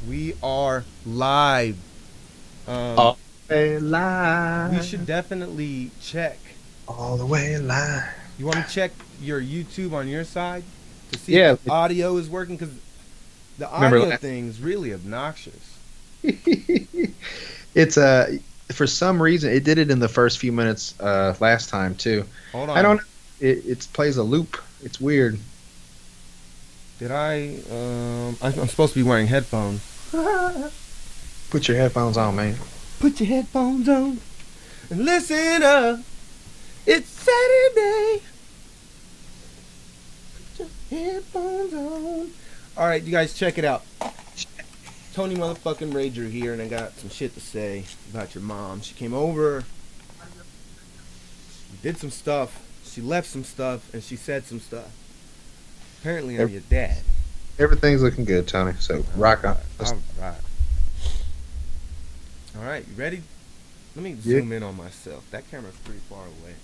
We are live. Um, All the way we should live. definitely check. All the way live. You want to check your YouTube on your side to see if the Yeah, audio is working? Because the remember audio last. thing's really obnoxious. It's for some reason it did it in the first few minutes last time too. Hold I on. don't know. It plays a loop. It's weird. Did I? I'm supposed to be wearing headphones. Put your headphones on, man. Put your headphones on and listen up. It's Saturday. Put your headphones on. All right, you guys, check it out. Toni motherfucking Rager here, and I got some shit to say about your mom. She came over, did some stuff, she left some stuff, and she said some stuff. Apparently, I'm Ev- your dad. Everything's looking good, Tony. So All rock on. right, all right, all right. You ready? Let me Yeah. zoom in on myself. That camera's pretty far away.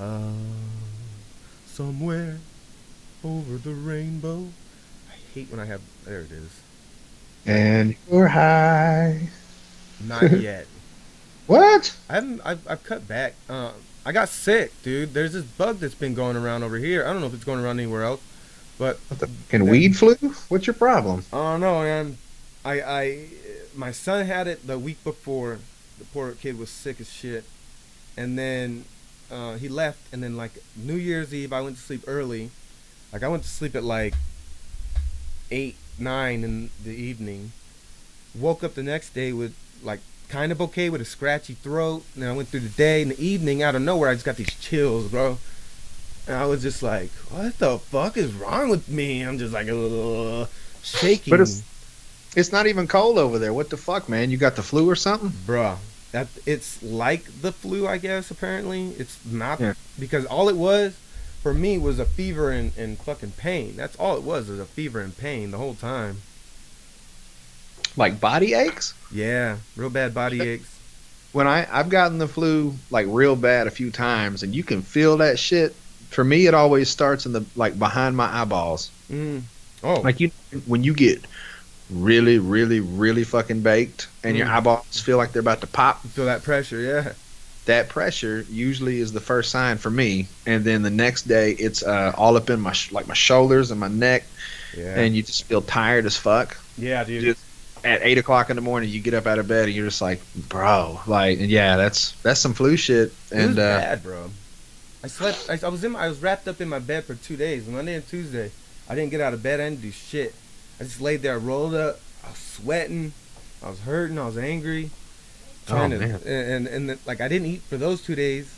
Uh, somewhere over the rainbow. I hate when I have. There it is. And you're high. Not yet. What? I haven't. I've cut back. I got sick, dude. There's this bug that's been going around over here. I don't know if it's going around anywhere else, but What the fucking that, weed flu? What's your problem? I don't know, man. I my son had it the week before. The poor kid was sick as shit, and then he left. And then like New Year's Eve, I went to sleep early. Like I went to sleep at like 8, 9 in the evening. Woke up the next day with like kind of okay with a scratchy throat. And then I went through the day. In the evening, out of nowhere, I just got these chills, bro. And I was just like, what the fuck is wrong with me? I'm just like, But shaking, it's not even cold over there. What the fuck, man? You got the flu or something? bruh. That it's like the flu, I guess. Apparently, it's not Yeah. because all it was for me was a fever and fucking pain. That's all it was a fever and pain the whole time. Like body aches? Yeah, real bad body aches. When I've gotten the flu like real bad a few times and you can feel that shit. For me it always starts in the like behind my eyeballs. Mm. Oh, Like you when you get really really really fucking baked and your mm. eyeballs feel like they're about to pop, You feel that pressure? Yeah. that pressure usually is the first sign for me, and then the next day it's all up in my like my shoulders and my neck, Yeah. and you just feel tired as fuck. Yeah, dude. Just at 8 o'clock in the morning you get up out of bed and you're just like, bro, like, and yeah, that's some flu shit. It was And bad, bro. I slept. I was wrapped up in my bed for 2 days, Monday and Tuesday. I didn't get out of bed. I didn't do shit. I just laid there, rolled up. I was sweating. I was hurting. I was angry. oh Trying to man. like I didn't eat for those 2 days,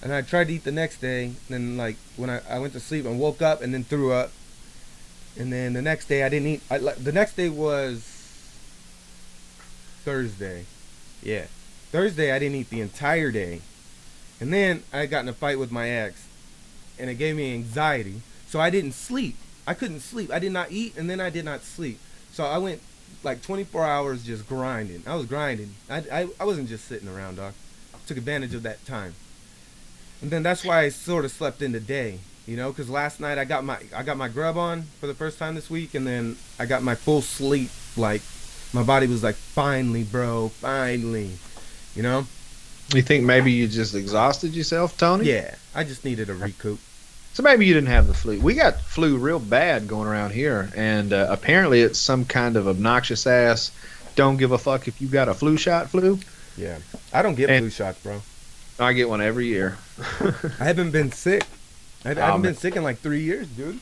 and I tried to eat the next day. And then like when I went to sleep and woke up and then threw up, and then the next day I didn't eat. The next day was Thursday. Yeah, Thursday I didn't eat the entire day. And then I got in a fight with my ex, and it gave me anxiety. So I didn't sleep. I couldn't sleep. I did not eat, and then I did not sleep. So I went like 24 hours just grinding. I was grinding. I wasn't just sitting around, dog. Took advantage of that time. And then that's why I sort of slept in the day, you know, because last night I got my grub on for the first time this week, and then I got my full sleep. Like my body was like, finally, bro, finally, you know. You think maybe you just exhausted yourself, Tony? Yeah, I just needed a recoup. So maybe you didn't have the flu. We got flu real bad going around here, and apparently it's some kind of obnoxious ass. Don't give a fuck if you got a flu shot. Flu. Yeah, I don't get And flu shots, bro. I get one every year. I haven't been sick. I Oh haven't man. been sick in like 3 years, dude.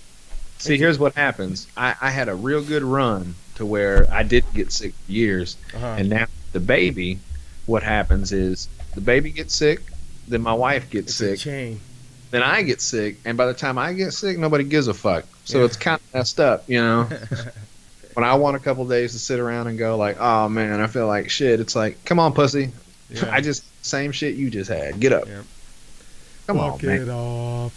See, It's here's what happens. I had a real good run to where I didn't get sick for years, uh and now the baby. What happens is the baby gets sick, then my wife gets it's a sick, chain. then I get sick, and by the time I get sick, nobody gives a fuck. So Yeah. it's kind of messed up, you know. When I want a couple days to sit around and go like, oh man, I feel like shit. It's like, come on, pussy. Yeah. I just same shit you just had. Get up. Yeah. Come on, Walk man. it off.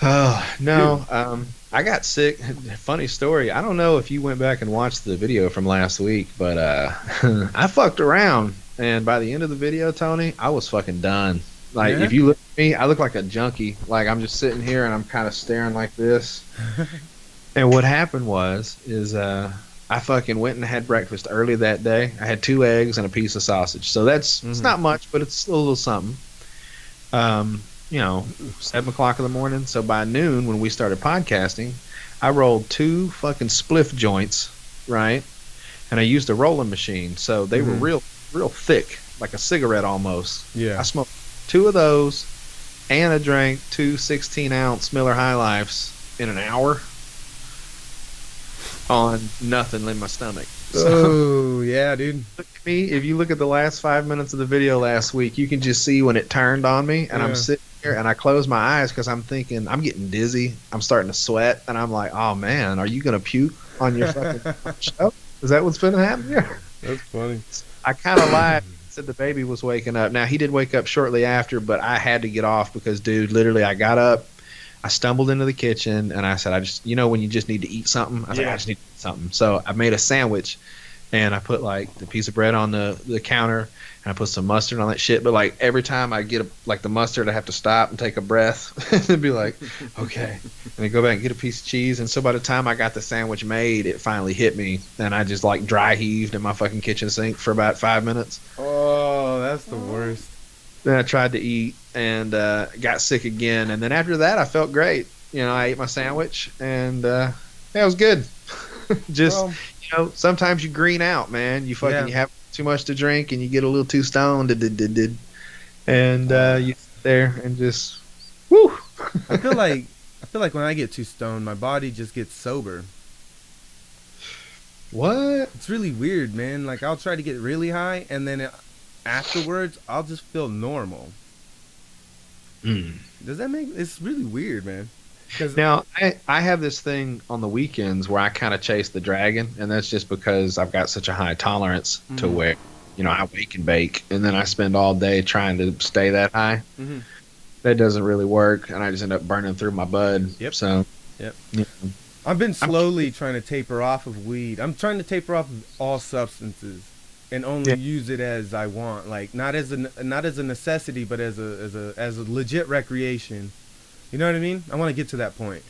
Oh Dude. no. I got sick. Funny story. I don't know if you went back and watched the video from last week, but I fucked around, and by the end of the video, Tony, I was fucking done. Like Yeah. if you look at me, I look like a junkie. Like I'm just sitting here and I'm kind of staring like this. And what happened was is I fucking went and had breakfast early that day. I had 2 eggs and a piece of sausage. So that's it's not much, but it's a little something. Um, 7 o'clock in the morning. So by noon, when we started podcasting, I rolled 2 fucking spliff joints, right? And I used a rolling machine, so they were real thick, like a cigarette almost. Yeah. I smoked 2 of those, and I drank 2 16-ounce Miller High Lifes in an hour on nothing in my stomach. So, oh, yeah, dude. look at me. If you look at the last 5 minutes of the video last week, you can just see when it turned on me, and I'm sitting here, and I close my eyes because I'm thinking, I'm getting dizzy. I'm starting to sweat, and I'm like, oh, man, are you going to puke on your fucking show? Is that what's going to happen here? That's funny. I kind of lied. Said the baby was waking up. Now, he did wake up shortly after, but I had to get off because, dude, literally I got up, I stumbled into the kitchen, and I said, when you just need to eat something? I was like, I just need to eat something. So I made a sandwich, and I put, like, the piece of bread on the counter, and I put some mustard on that shit. But, like, every time I get, the mustard, I have to stop and take a breath and be like, okay. And then go back and get a piece of cheese. And so by the time I got the sandwich made, it finally hit me, and I just, like, dry heaved in my fucking kitchen sink for about 5 minutes. Oh, that's the worst. Then I tried to eat and got sick again. And then after that, I felt great. I ate my sandwich, and it was good. Just, sometimes you green out, man. You have too much to drink, and you get a little too stoned. And you sit there and just, woo. I feel like when I get too stoned, my body just gets sober. What? It's really weird, man. Like, I'll try to get really high, and then afterwards, I'll just feel normal. Does that make... It's really weird, man. Now, I have this thing on the weekends where I kind of chase the dragon, and that's just because I've got such a high tolerance to where, I wake and bake, and then I spend all day trying to stay that high. That doesn't really work, and I just end up burning through my bud. Yep. So, I've been slowly trying to taper off of weed. I'm trying to taper off of all substances and only use it as I want, like not as a necessity, but as a legit recreation. You know what I mean? I want to get to that point.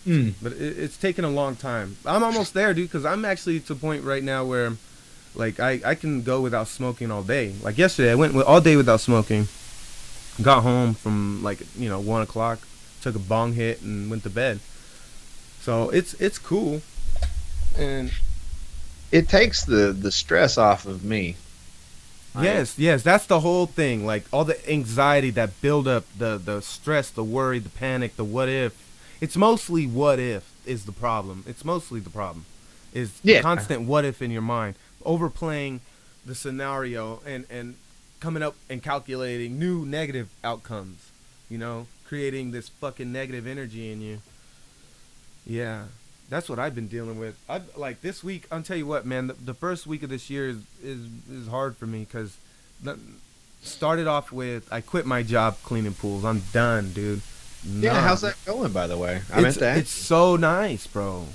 But it's taken a long time. I'm almost there, dude, because I'm actually to a point right now where, like, I can go without smoking all day. Like yesterday, I went all day without smoking. Got home from 1 o'clock, took a bong hit, and went to bed. So it's cool, and it takes the stress off of me. Yes, that's the whole thing. Like, all the anxiety that build up, the stress, the worry, the panic, the what if. It's mostly what if is the problem. It's mostly the problem. Is the constant what if in your mind. Overplaying the scenario and coming up and calculating new negative outcomes. Creating this fucking negative energy in you. Yeah. That's what I've been dealing with. Like this week, I'll tell you what, man. The first week of this year is hard for me because started off with I quit my job cleaning pools. I'm done, dude. Yeah, how's that going, by the way? It's so nice, bro.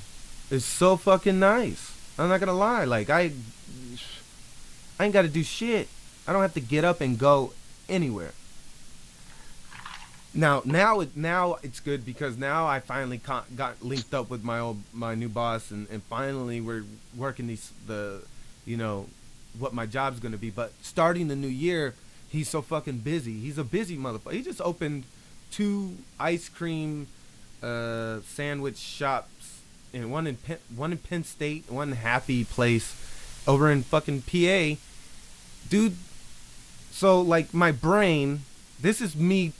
It's so fucking nice. I'm not gonna lie. Like I ain't got to do shit. I don't have to get up and go anywhere. Now it's good because now I finally got linked up with my new boss and finally we're working what my job's gonna be. But starting the new year, he's so fucking busy. He's a busy motherfucker. He just opened 2 ice cream sandwich shops, and one in Penn State, one Happy Place over in fucking PA, dude. So like my brain, this is me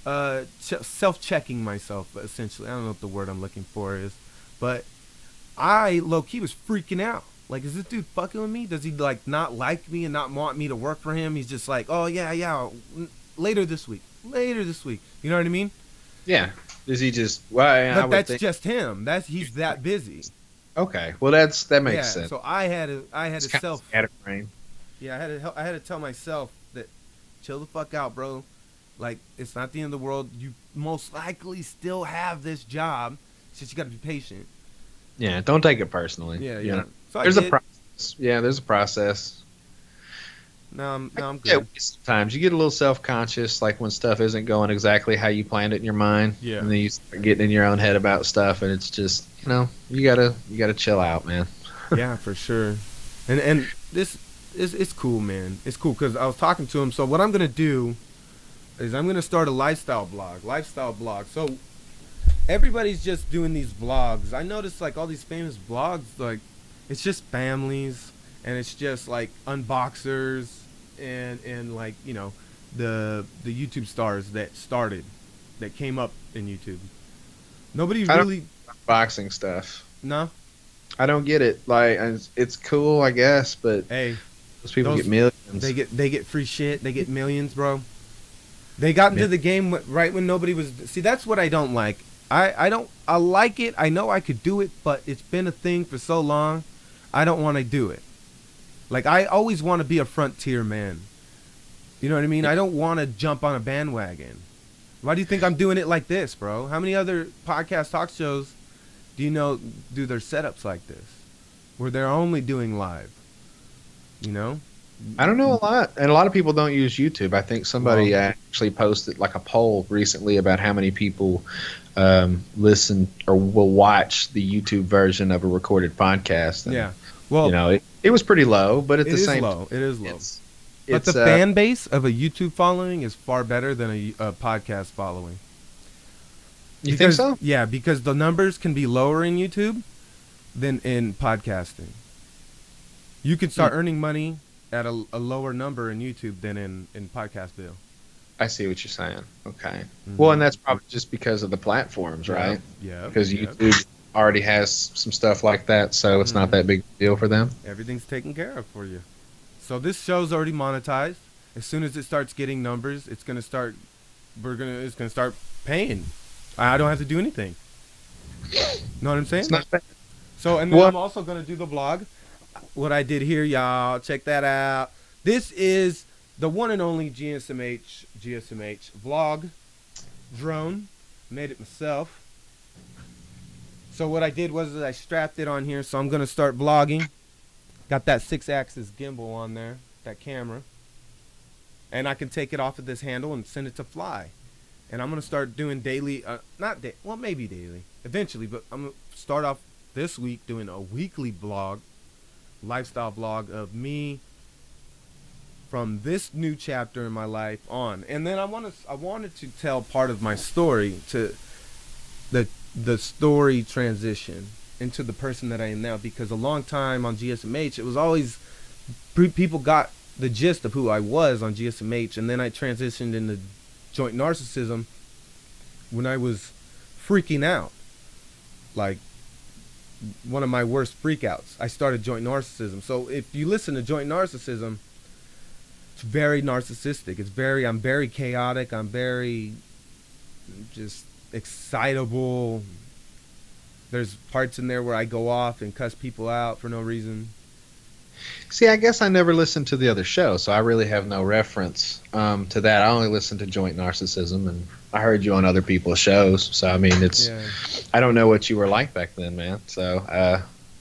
self-checking myself, essentially. I don't know what the word I'm looking for is, but I low-key was freaking out. Like, is this dude fucking with me? Does he like not like me and not want me to work for him? He's just like, oh yeah, later this week. You know what I mean? Yeah. Does he just? Well, but that's just him. He's that busy. Okay. Well, that makes sense. So I had to self. Brain. Yeah, I had to tell myself that chill the fuck out, bro. Like, it's not the end of the world. You most likely still have this job. It's just you got to be patient. Yeah, don't take it personally. Yeah. So there's a process. Yeah, there's a process. Now I'm Yeah, good. sometimes you get a little self-conscious, like when stuff isn't going exactly how you planned it in your mind, Yeah. and then you start getting in your own head about stuff, and it's just, you gotta chill out, man. Yeah, for sure. And this is it's cool, man. It's cool because I was talking to him. So what I'm gonna do is I'm gonna start a lifestyle blog. Lifestyle blog. So everybody's just doing these vlogs. I noticed like all these famous vlogs, like it's just families and it's just like unboxers and like the YouTube stars that came up in YouTube. Nobody I don't really boxing stuff. no. I don't get it. Like, it's cool, I guess, but Hey, those people get those millions. they get free shit. They get millions, bro. They got into the game right when nobody was. See, that's what I don't like. I like it. I know I could do it, but it's been a thing for so long. I don't want to do it. Like I always want to be a frontier man. You know what I mean? I don't want to jump on a bandwagon. Why do you think I'm doing it like this, bro? How many other podcast talk shows do you know do their setups like this, where they're only doing live? You know? I don't know a lot, and a lot of people don't use YouTube. I think somebody Well, actually posted like a poll recently about how many people listen or will watch the YouTube version of a recorded podcast. And, yeah. Well, it was pretty low, but at it the is same low. It is low. But it's the fan base of a YouTube following is far better than a podcast following. you think so? Yeah, because the numbers can be lower in YouTube than in podcasting. You could start earning money at a lower number in YouTube than in podcast bill. I see what you're saying. Okay. Mhm. Well, and that's probably just because of the platforms, right? Yeah. Because YouTube already has some stuff like that, so it's not that big a deal for them. Everything's taken care of for you. So this show's already monetized. As soon as it starts getting numbers, it's gonna start. It's gonna start paying. I don't have to do anything. Know what I'm saying? It's not bad. So and then I'm also gonna do the vlog. What I did here, y'all, check that out. This is the one and only GSMH vlog drone. Made it myself. So what I did was I strapped it on here. So I'm gonna start vlogging. Got that 6-axis gimbal on there, that camera. And I can take it off of this handle and send it to fly. And I'm going to start doing daily, maybe daily, eventually. But I'm going to start off this week doing a weekly vlog, lifestyle vlog of me from this new chapter in my life on. And then I wanted to tell part of my story to the story transition into the person that I am now, because a long time on GSMH, it was always people got the gist of who I was on GSMH, and then I transitioned into joint narcissism when I was freaking out, like one of my worst freakouts. I started joint narcissism. So if you listen to joint narcissism, it's very narcissistic. I'm very chaotic. I'm very just excitable. There's parts in there where I go off and cuss people out for no reason. See, I guess I never listened to the other show, so I really have no reference to that. I only listened to Joint Narcissism, and I heard you on other people's shows. So I mean, I don't know what you were like back then, man. So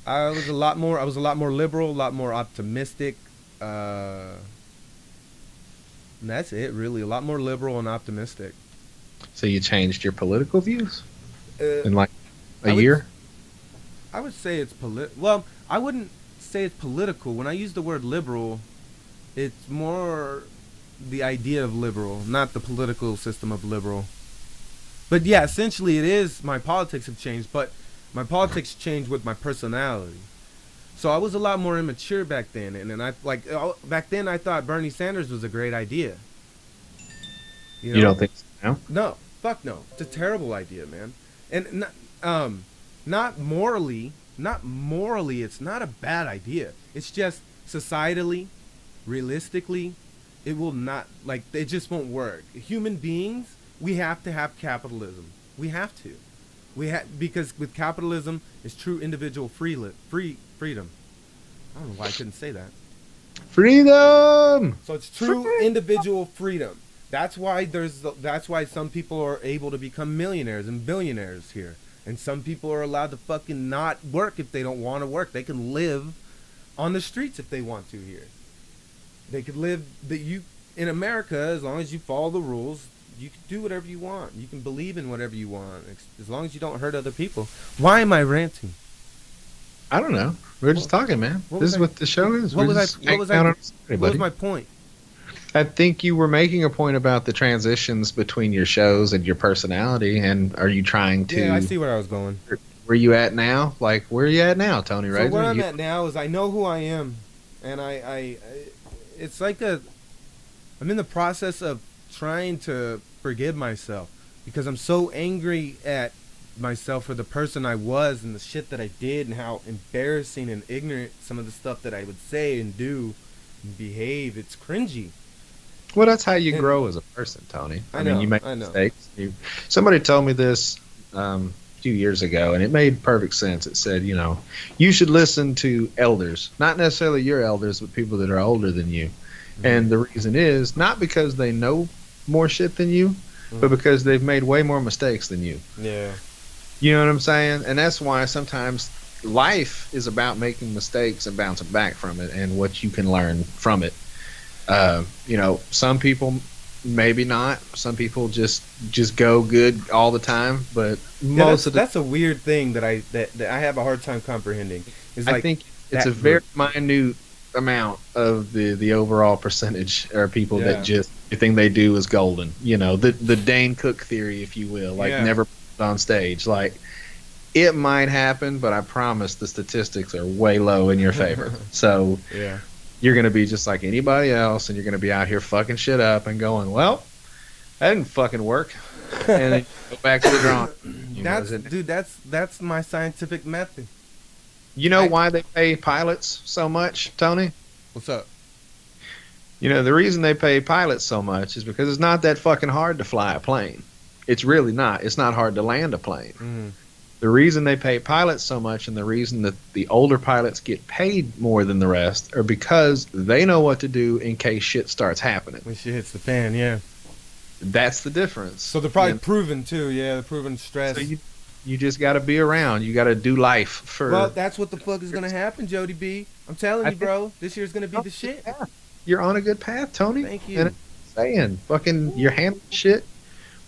I was a lot more liberal, a lot more optimistic. And that's it, really. A lot more liberal and optimistic. So you changed your political views in like a year? I would say it's Well, I wouldn't say it's political. When I use the word liberal, it's more the idea of liberal, not the political system of liberal. But yeah, essentially it is. My politics have changed, but my politics changed with my personality. So I was a lot more immature back then, and then back then I thought Bernie Sanders was a great idea. You don't think so now? No, fuck no. It's a terrible idea, man. And not morally, it's not a bad idea. It's just societally, realistically, it will not, it just won't work. Human beings, we have to have capitalism. We have to. Because with capitalism, it's true individual freedom. I don't know why I couldn't say that. Freedom! So it's true individual freedom. That's why some people are able to become millionaires and billionaires here. And some people are allowed to fucking not work if they don't want to work. They can live on the streets if they want to here. they could live in America, as long as you follow the rules. You can do whatever you want. You can believe in whatever you want, as long as you don't hurt other people. Why am I ranting? I don't know. We're just talking, man. This is what the show is. What was my point? I think you were making a point about the transitions between your shows and your personality, and are you trying to... Yeah, I see where I was going. Where you at now? Like, where are you at now, Tony? So where I'm at now is I know who I am, and I it's like I'm in the process of trying to forgive myself, because I'm so angry at myself for the person I was and the shit that I did and how embarrassing and ignorant some of the stuff that I would say and do and behave. It's cringy. Well, that's how you grow as a person, Tony. I mean, you make mistakes. Somebody told me this a few years ago, and it made perfect sense. It said, you should listen to elders, not necessarily your elders, but people that are older than you. Mm-hmm. And the reason is not because they know more shit than you, but because they've made way more mistakes than you. Yeah. You know what I'm saying? And that's why sometimes life is about making mistakes and bouncing back from it and what you can learn from it. Some people maybe not. Some people just go good all the time, but that's a weird thing that I have a hard time comprehending. I think it's a very minute amount of the overall percentage are people that just everything they do is golden. The Dane Cook theory, if you will, never on stage. Like, it might happen, but I promise the statistics are way low in your favor. So you're going to be just like anybody else, and you're going to be out here fucking shit up and going, well, that didn't fucking work. And then go back to the drawing. That's my scientific method. You know why they pay pilots so much, Tony? What's up? The reason they pay pilots so much is because it's not that fucking hard to fly a plane. It's really not. It's not hard to land a plane. Mm. The reason they pay pilots so much, and the reason that the older pilots get paid more than the rest, are because they know what to do in case shit starts happening. When shit hits the fan, yeah. That's the difference. So they're probably proven too, they're proven stress. So you just got to be around. You got to do life for... Well, that's what the fuck is going to happen, Jodi B. I'm telling you, bro. This year's going to be the shit. You're on a good path, Tony. Thank you. And I'm saying, fucking, you're handling shit.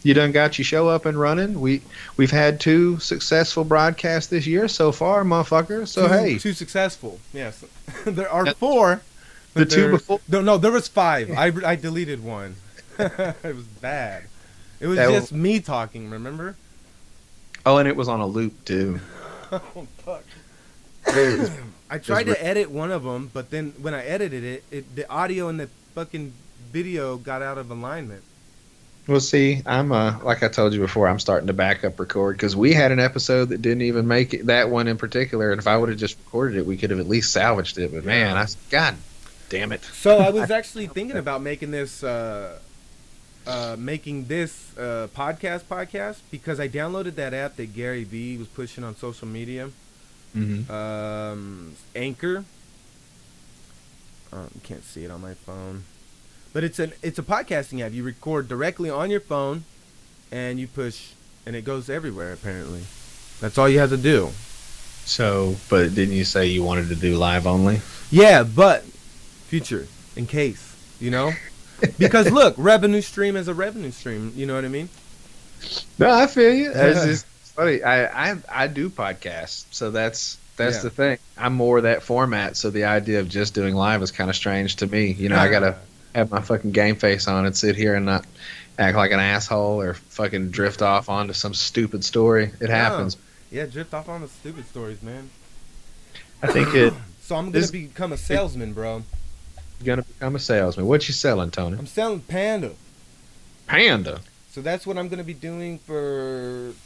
You done got your show up and running. We've had 2 successful broadcasts this year so far, motherfucker. So hey, 2 successful. Yes, there are 4. The 2 before? No, there was 5. I deleted one. It was bad. It was just me talking. Remember? Oh, and it was on a loop too. Oh fuck. I tried to edit one of them, but then when I edited it, the audio and the fucking video got out of alignment. Well, see, I'm like I told you before, I'm starting to back up record because we had an episode that didn't even make it, that one in particular, and if I would have just recorded it, we could have at least salvaged it. But man, God damn it. So I was actually thinking about making this podcast because I downloaded that app that Gary Vee was pushing on social media. Mm-hmm. Anchor. You can't see it on my phone. But it's a podcasting app. You record directly on your phone, and you push, and it goes everywhere. Apparently, that's all you have to do. So, but didn't you say you wanted to do live only? Yeah, but future, in case, because look, revenue stream is a revenue stream. You know what I mean? No, I feel you. It's just funny. I do podcasts, so that's the thing. I'm more that format. So the idea of just doing live is kind of strange to me. I gotta have my fucking game face on and sit here and not act like an asshole or fucking drift off onto some stupid story. It happens. Yeah, drift off on the stupid stories, man. I think it... So I'm going to become a salesman, bro. You're going to become a salesman. What you selling, Tony? I'm selling Panda. Panda? So that's what I'm going to be doing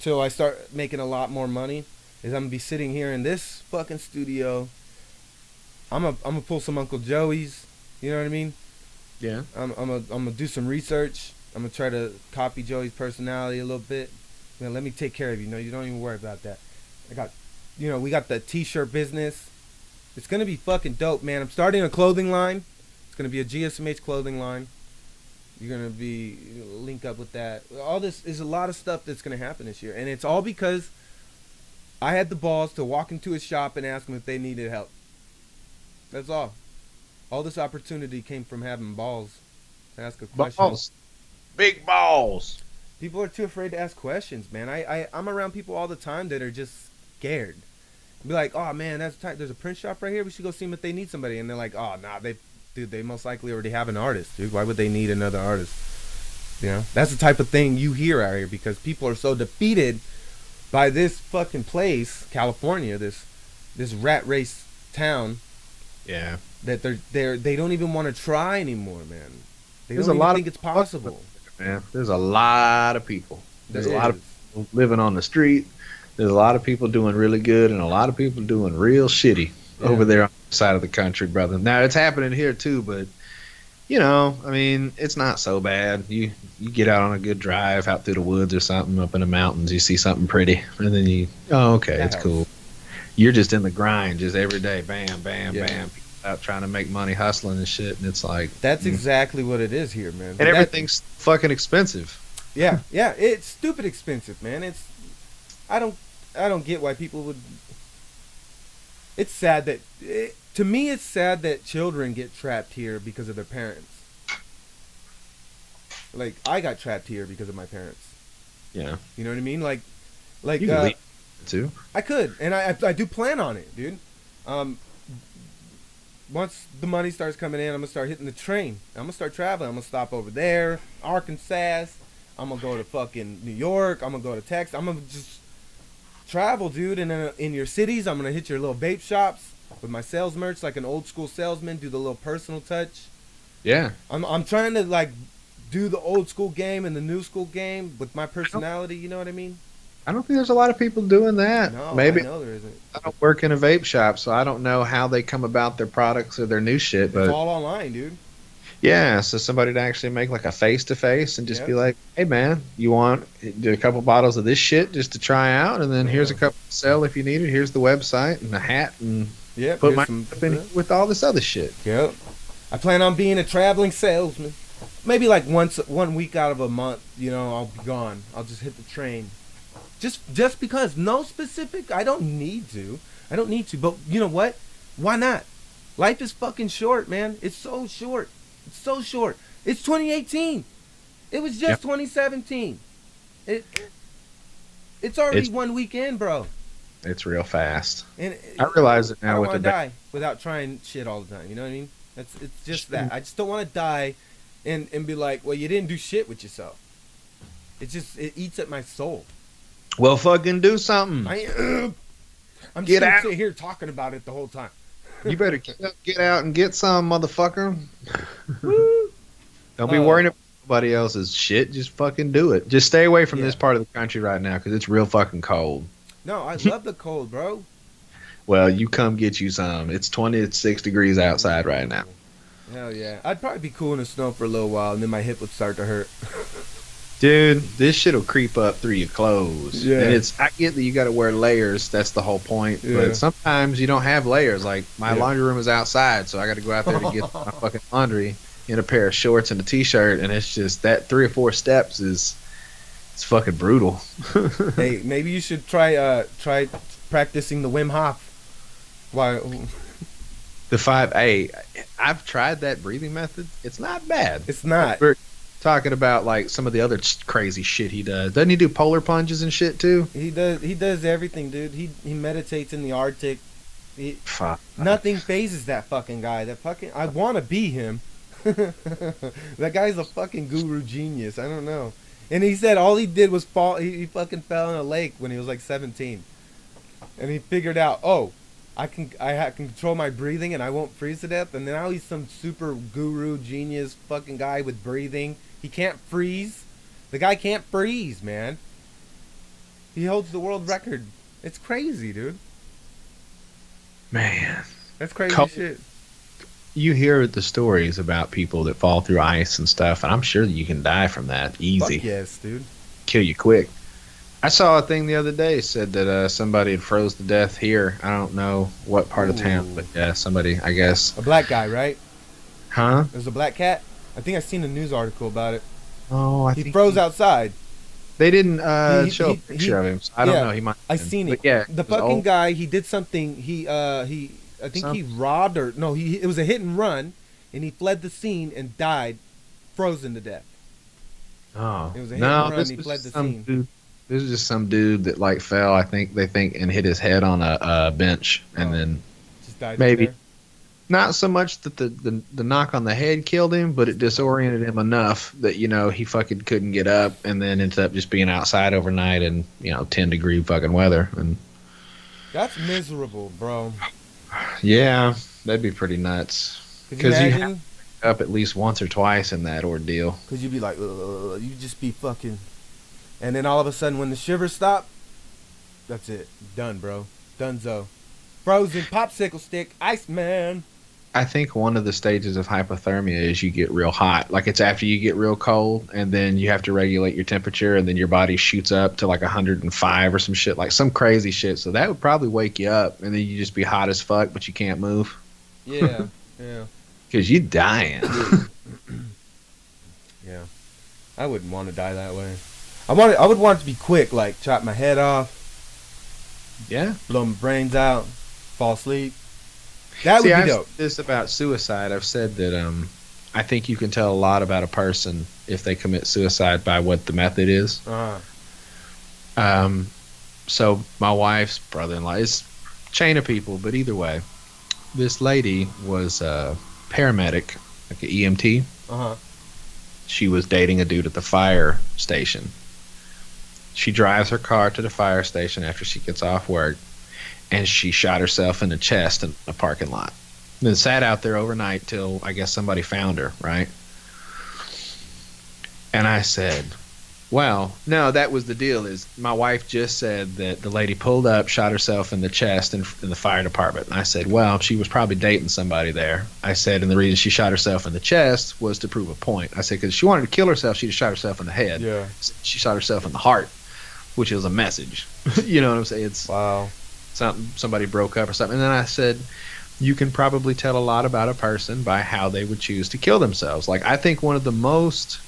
till I start making a lot more money, is I'm going to be sitting here in this fucking studio. I'm going to pull some Uncle Joey's, you know what I mean? Yeah. I'm gonna do some research. I'm gonna try to copy Joey's personality a little bit. Let me take care of you. No, you don't even worry about that. We got the t-shirt business. It's gonna be fucking dope, man. I'm starting a clothing line. It's gonna be a GSMH clothing line. You're gonna be link up with that. All this is a lot of stuff that's gonna happen this year, and it's all because I had the balls to walk into a shop and ask them if they needed help. That's all. All this opportunity came from having balls to ask a question. Balls. Big balls. People are too afraid to ask questions, man. I'm around people all the time that are just scared. Be like, oh man, that's tight. There's a print shop right here. We should go see them if they need somebody. And they're like, oh nah, they most likely already have an artist, dude. Why would they need another artist? You know, that's the type of thing you hear out here because people are so defeated by this fucking place, California, this rat race town. Yeah. That they don't even want to try anymore, man. They There's don't a even lot think of it's possible. Man, there's a lot of people. There's a There lot is. of people living on the street. There's a lot of people doing really good and a lot of people doing real shitty over there on the side of the country, brother. Now it's happening here too, but you know, I mean, it's not so bad. You get out on a good drive out through the woods or something up in the mountains, you see something pretty, and then okay, it's cool. You're just in the grind just every day, bam, bam, bam. People out trying to make money, hustling and shit, and it's like that's exactly what it is here, man. And everything's fucking expensive. Yeah, it's stupid expensive, man. I don't get why people would. It's sad that to me it's sad that children get trapped here because of their parents. Like I got trapped here because of my parents. Yeah. You know what I mean? Like you can leave too. I could, and I do plan on it, dude. Once the money starts coming in, I'm gonna start hitting the train. I'm gonna start traveling. I'm gonna stop over there, Arkansas. I'm gonna go to fucking New York. I'm gonna go to Texas. I'm gonna just travel, dude. And in your cities, I'm gonna hit your little vape shops with my sales merch, like an old school salesman. Do the little personal touch. Yeah. I'm trying to like do the old school game and the new school game with my personality. You know what I mean? I don't think there's a lot of people doing that. No, maybe I know there isn't. I don't work in a vape shop, so I don't know how they come about their products or their new shit. But it's all online, dude. Yeah, so somebody to actually make like a face-to-face and just be like, hey, man, you want do a couple bottles of this shit just to try out, and then here's a couple to sell if you need it. Here's the website and the hat, and put my stuff in with all this other shit. Yep. I plan on being a traveling salesman. Maybe like 1 week out of a month, you know, I'll be gone. I'll just hit the train. Just because. No specific. I don't need to. But you know what? Why not? Life is fucking short, man. It's so short. It's so short. It's 2018. It was just 2017. It's already 1 weekend, bro. It's real fast. And I realize it now. I don't want to die without trying shit all the time. You know what I mean? It's just that. I just don't want to die and be like, well, you didn't do shit with yourself. It eats at my soul. Well, fucking do something. I'm just gonna sit here talking about it the whole time. You better get out and get some, motherfucker. Don't be worrying about somebody else's shit. Just fucking do it. Just stay away from this part of the country right now because it's real fucking cold. No, I love the cold, bro. Well, you come get you some. It's 26 degrees outside right now. Hell yeah. I'd probably be cool in the snow for a little while, and then my hip would start to hurt. Dude, this shit'll creep up through your clothes. Yeah. And I get that you got to wear layers. That's the whole point. Yeah. But sometimes you don't have layers. Like, my laundry room is outside, so I got to go out there to get my fucking laundry in a pair of shorts and a t-shirt, and it's just that 3 or 4 steps it's fucking brutal. Hey, maybe you should try practicing the Wim Hof. Why? The 5A. I've tried that breathing method. It's not bad. It's not. We're talking about like some of the other crazy shit he does. Doesn't he do polar plunges and shit too? He does everything, dude. He meditates in the Arctic. Nothing phases that fucking guy. I want to be him. That guy's a fucking guru genius. I don't know. And he said all he did was fall. He fucking fell in a lake when he was like 17, and he figured out, I can control my breathing and I won't freeze to death. And now he's some super guru genius fucking guy with breathing. He can't freeze. The guy can't freeze, man. He holds the world record. It's crazy, dude. Man, that's crazy shit. You hear the stories about people that fall through ice and stuff, and I'm sure that you can die from that easy. Fuck yes, dude. Kill you quick. I saw a thing the other day said that somebody had froze to death here. I don't know what part of town, but yeah, somebody, I guess. A black guy, right? Huh? There's a black cat. I think I've seen a news article about it. Oh, he froze outside. They didn't show a picture of him. So I don't know. He might. I seen it. But yeah, the fucking guy. He did something. He I think he robbed or no, he it was a hit and run, and he fled the scene and died, frozen to death. Oh It was a hit and no, run. this He was fled the just some scene. dude. This is just some dude that like fell. I think they think and hit his head on a bench, and then Just died maybe there. not so much that the knock on the head killed him, but it disoriented him enough that he fucking couldn't get up, and then ended up just being outside overnight in 10-degree fucking weather. And That's miserable, bro. yeah, that'd be pretty nuts. Could you Because you have imagine? to up at least once or twice in that ordeal. Cause you'd be like, ugh, you'd just be fucking, and then all of a sudden when the shivers stop, that's it, done, bro, donezo, frozen popsicle stick, Iceman. I think one of the stages of hypothermia is you get real hot. Like it's after you get real cold, and then you have to regulate your temperature, and then your body shoots up to like 105 or some shit, like some crazy shit. So that would probably wake you up, and then you just be hot as fuck, but you can't move Yeah, yeah, because you dying. yeah. I wouldn't want to die that way. I would want it to be quick, like chop my head off, Yeah. blow my brains out, fall asleep. That would See, be I've dope. said this about suicide. I've said that I think you can tell a lot about a person if they commit suicide by what the method is. So my wife's brother-in-law is a chain of people, but either way, this lady was a paramedic, like an EMT. She was dating a dude at the fire station. She drives her car to the fire station after she gets off work, and she shot herself in the chest in a parking lot. Then sat out there overnight till I guess somebody found her, right? And I said, well, no, that was the deal. Is my wife just said that the lady pulled up, shot herself in the chest in the fire department. And I said, well, she was probably dating somebody there. I said, and the reason she shot herself in the chest was to prove a point. I said, because if she wanted to kill herself, she'd have shot herself in the head. Yeah. She shot herself in the heart, which is a message. You know what I'm saying? It's Wow. somebody broke up or something. And then I said, you can probably tell a lot about a person by how they would choose to kill themselves. Like, I think one of the most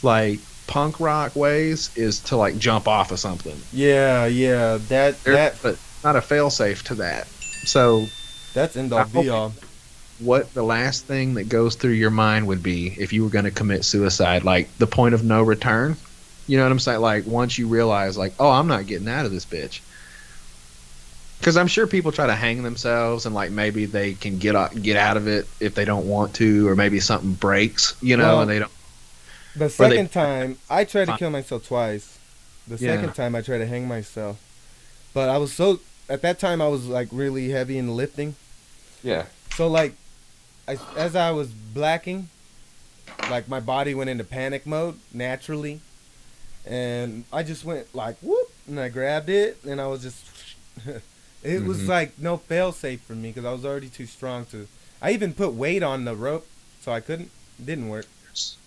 like punk rock ways is to like jump off of something. Yeah, yeah. But not a fail safe to that. So That's end all be all. what the last thing that goes through your mind would be if you were going to commit suicide, like the point of no return. You know what I'm saying? Like once you realize, like, oh, I'm not getting out of this bitch. Because I'm sure people try to hang themselves, and like maybe they can get out of it if they don't want to, or maybe something breaks, Well, and they don't. The second time, I tried to kill myself twice. The second time I tried to hang myself. But I was at that time I was like really heavy in lifting. Yeah. So like, as I was blacking, like my body went into panic mode naturally. And I just went like, whoop, and I grabbed it, and I was just, it was like no fail safe for me because I was already too strong to. I even put weight on the rope, so I couldn't. It didn't work.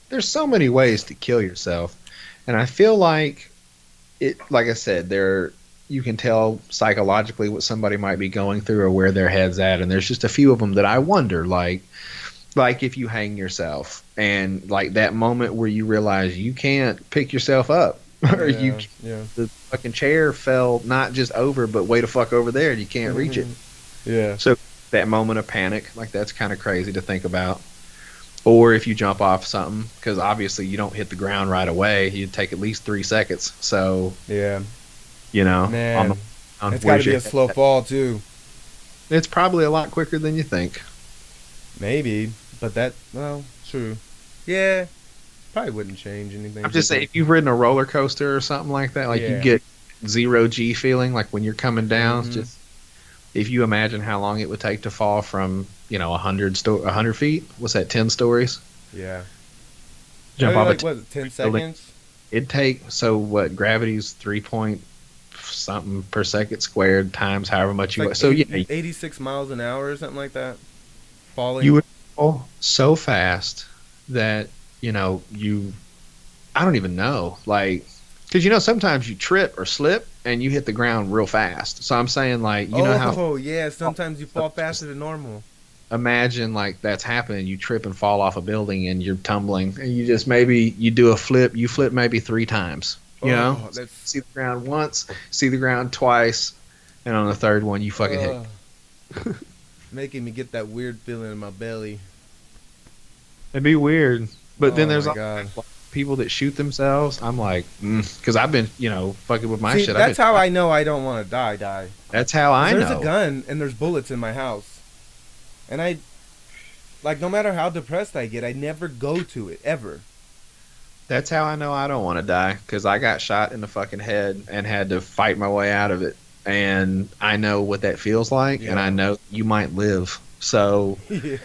There's so many ways to kill yourself, and I feel like it. Like I said, you can tell psychologically what somebody might be going through or where their head's at, and there's just a few of them that I wonder, like if you hang yourself and like that moment where you realize you can't pick yourself up, or the fucking chair fell not just over but way the fuck over there and you can't reach it. Yeah. So that moment of panic, like that's kind of crazy to think about. Or if you jump off something, because obviously you don't hit the ground right away, you'd take at least 3 seconds. So Yeah. Man, It's got to be a slow fall too. It's probably a lot quicker than you think. Maybe, but true. Yeah, probably wouldn't change anything. I'm just saying, if you've ridden a roller coaster or something like that, like you get 0 G feeling, like when you're coming down. Just if you imagine how long it would take to fall from 100 feet. What's that? 10 stories. Yeah. Jump off what? 10 seconds. It'd take gravity's 3 point something per second squared times however much It's you. like So 86 miles an hour or something like that. Falling. You would fall so fast that I don't even know, like, because sometimes you trip or slip and you hit the ground real fast. So I'm saying, like, sometimes you fall faster than normal. Imagine like that's happening. You trip and fall off a building and you're tumbling, and you just maybe you do a flip. You flip maybe 3 times. See the ground once, see the ground twice, and on the third one you fucking hit. making me get that weird feeling in my belly. It'd be weird. But then Oh there's my also god. like, people that shoot themselves. I'm like, because I've been, fucking with my See, shit. I've been. that's how I know I don't want to die. That's how Cause I there's a know. gun and there's bullets in my house, and I, like, no matter how depressed I get, I never go to it ever. That's how I know I don't want to die. Because I got shot in the fucking head and had to fight my way out of it. And I know what that feels like, and I Yeah. know you might live. So Yeah,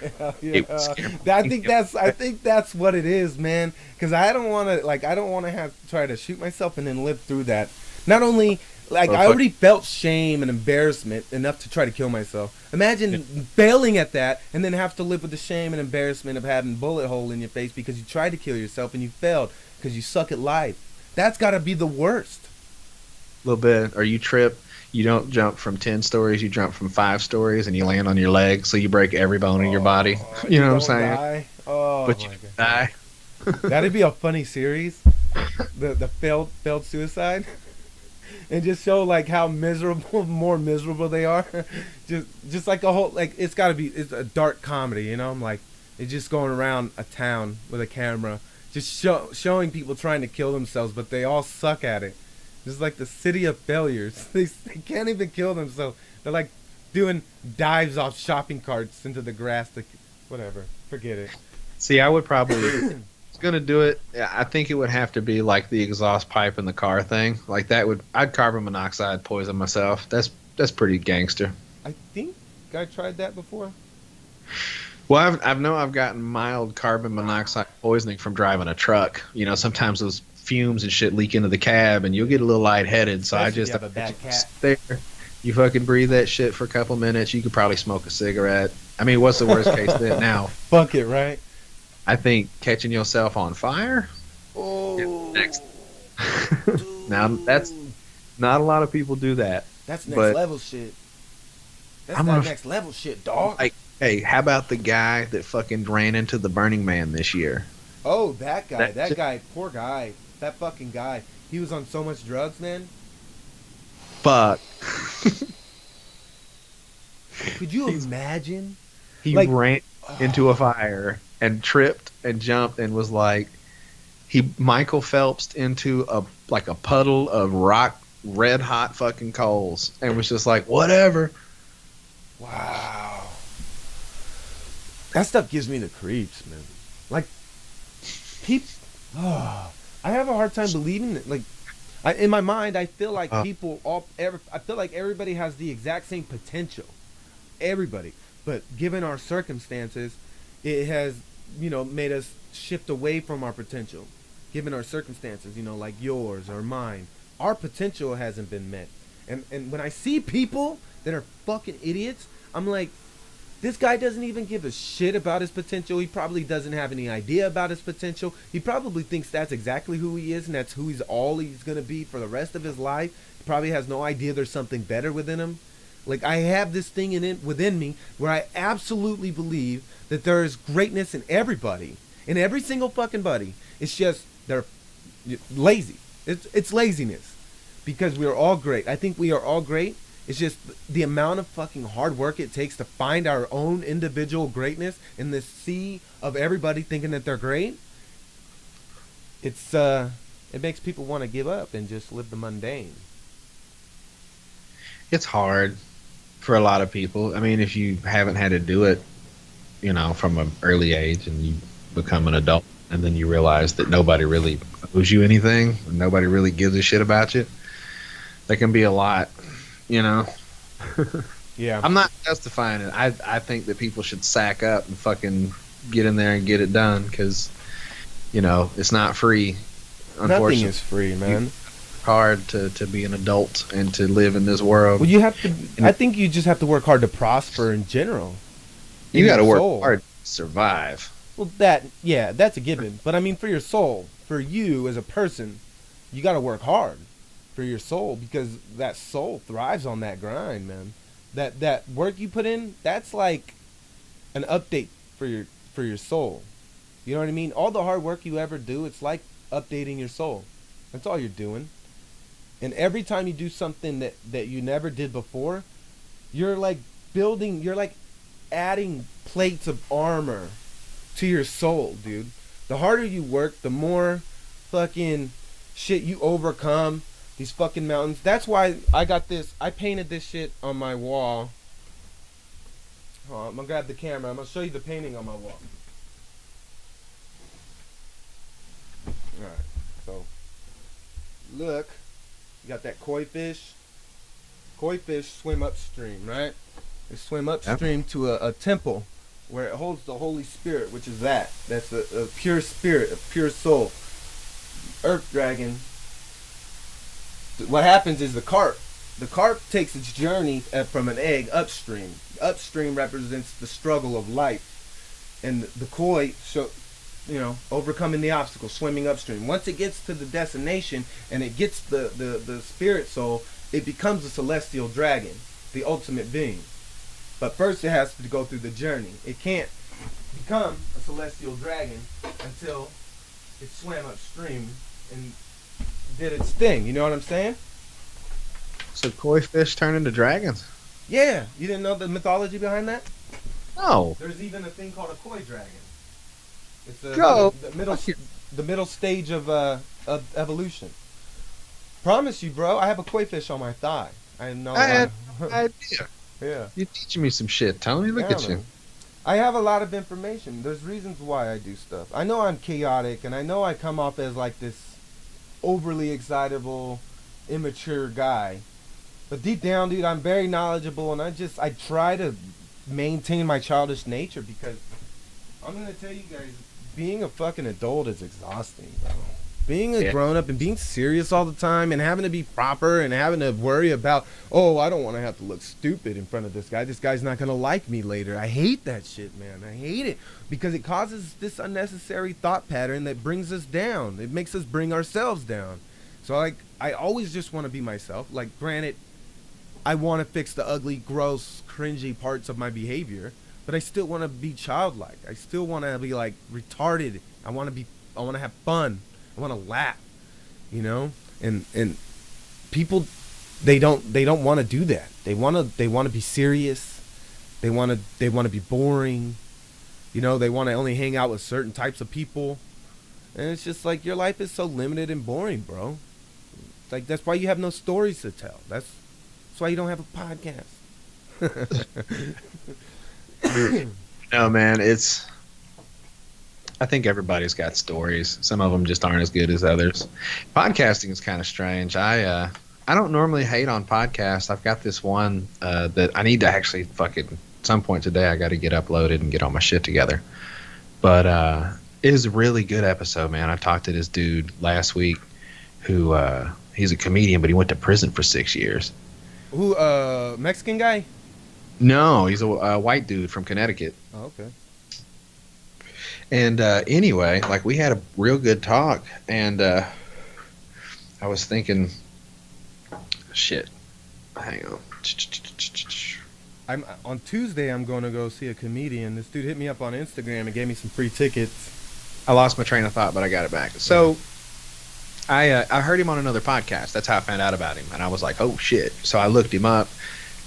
it would yeah. scare me. I think that's what it is, man. Because I don't want to, like, I don't want to have to try to shoot myself and then live through that. Not only, like, Or I fuck, already felt shame and embarrassment enough to try to kill myself. Imagine failing at that and then have to live with the shame and embarrassment of having a bullet hole in your face because you tried to kill yourself and you failed because you suck at life. That's got to be the worst. a little bit, or you trip. You don't jump from 10 stories, you jump from 5 stories, and you land on your leg, so you break every bone in your body. Oh, You you know what I'm don't saying? die. Oh But you my god. die. That'd be a funny series. The failed suicide, and just show like how miserable, more miserable they are. just like a whole, like, it's a dark comedy, you know. I'm like, it's just going around a town with a camera, just showing people trying to kill themselves, but they all suck at it. It's like the city of failures. They can't even kill themselves. They're like doing dives off shopping carts into the grass. Whatever. Forget it. See, I would probably, if I was gonna do it, yeah, I think it would have to be like the exhaust pipe in the car thing. Like that would, I'd carbon monoxide poison myself. That's pretty gangster. I think I tried that before. Well, I've gotten mild carbon monoxide poisoning from driving a truck. Sometimes those fumes and shit leak into the cab, and you'll get a little lightheaded. So I Especially if just you have a bad cat. sit there. You fucking breathe that shit for a couple minutes. You could probably smoke a cigarette. I mean, what's the worst case then? Now, Fuck it, right? I think catching yourself on fire. Oh, Next. Now that's not a lot of people do that. that's next But level shit. That's I'm that gonna next level shit, dog. like, hey, how about the guy that fucking ran into the Burning Man this year? Oh, that guy. That That shit- guy. Poor guy. That fucking guy. He was on so much drugs, man. Fuck. Could you He's- imagine? He Like- ran into a fire and tripped and jumped and was like, he Michael Phelpsed into a puddle of rock, red hot fucking coals, and was just like, whatever. Wow. That stuff gives me the creeps, man. Like, people. I have a hard time believing that. Like, in my mind, I feel like I feel like everybody has the exact same potential. Everybody. But given our circumstances, it has, made us shift away from our potential. Given our circumstances, like yours or mine, our potential hasn't been met. And when I see people that are fucking idiots, I'm like, this guy doesn't even give a shit about his potential. He probably doesn't have any idea about his potential. He probably thinks that's exactly who he is and that's who he's going to be for the rest of his life. He probably has no idea there's something better within him. Like, I have this thing within me where I absolutely believe that there is greatness in everybody, in every single fucking buddy. It's just they're lazy. It's laziness, because we are all great. I think we are all great. It's just the amount of fucking hard work it takes to find our own individual greatness in this sea of everybody thinking that they're great. It makes people want to give up and just live the mundane. It's hard for a lot of people. I mean, if you haven't had to do it, from an early age, and you become an adult, and then you realize that nobody really owes you anything, and nobody really gives a shit about you, that can be a lot, Yeah. I'm not justifying it. I think that people should sack up and fucking get in there and get it done, because, it's not free, Nothing unfortunately. is free, man. Hard to be an adult and to live in this world. Well, you have to. I think you just have to work hard to prosper in general. You got to your work soul. hard to survive. Well, that's a given. But I mean, for your soul, for you as a person, you got to work hard for your soul, because that soul thrives on that grind, man. That work you put in, that's like an update for your soul. You know what I mean? All the hard work you ever do, it's like updating your soul. That's all you're doing. And every time you do something that you never did before, you're like adding plates of armor to your soul, dude. The harder you work, the more fucking shit you overcome. These fucking mountains. That's why I got this. I painted this shit on my wall. I'm gonna grab the camera. I'm gonna show you the painting on my wall. Alright, so look, you got that koi fish. Koi fish swim upstream, right? They swim upstream to a temple where it holds the Holy Spirit, which is that's a pure spirit, a pure soul. Earth dragon. What happens is the carp takes its journey from an egg upstream. Upstream represents the struggle of life, and the koi overcoming the obstacle, swimming upstream. Once it gets to the destination and it gets the spirit soul, it becomes a celestial dragon, the ultimate being. But first it has to go through the journey. It can't become a celestial dragon until it swam upstream and did its thing. You know what I'm saying? So koi fish turn into dragons? Yeah. You didn't know the mythology behind that? No. There's even a thing called a koi dragon. It's the middle stage of evolution. Promise you, bro. I have a koi fish on my thigh. I had no idea. Yeah. You're teaching me some shit, Tony. Look at you. I have a lot of information. There's reasons why I do stuff. I know I'm chaotic, and I know I come off as like this overly excitable, immature guy. But deep down, dude, I'm very knowledgeable, and I try to maintain my childish nature, because I'm going to tell you guys, being a fucking adult is exhausting, bro. Being a grown-up and being serious all the time and having to be proper and having to worry about, I don't want to have to look stupid in front of this guy. This guy's not going to like me later. I hate that shit, man. I hate it because it causes this unnecessary thought pattern that brings us down. It makes us bring ourselves down. So, like, I always just want to be myself. Like, granted, I want to fix the ugly, gross, cringy parts of my behavior, but I still want to be childlike. I still want to be, like, retarded. I want to have fun. I want to laugh, and people, they don't want to do that. They want to be serious. They want to be boring. They want to only hang out with certain types of people, and it's just like your life is so limited and boring, bro. Like, that's why you have no stories to tell. That's why you don't have a podcast. No, man, I think everybody's got stories. Some of them just aren't as good as others. Podcasting is kind of strange. I don't normally hate on podcasts. I've got this one that I need to actually fucking, at some point today, I got to get uploaded and get all my shit together. But it is a really good episode, man. I talked to this dude last week who he's a comedian, but he went to prison for 6 years. Who, Mexican guy? No, he's a white dude from Connecticut. Oh, okay. And anyway, like, we had a real good talk, and I was thinking, shit, hang on. On Tuesday, I'm going to go see a comedian. This dude hit me up on Instagram and gave me some free tickets. I lost my train of thought, but I got it back. So I heard him on another podcast. That's how I found out about him, and I was like, oh shit. So I looked him up,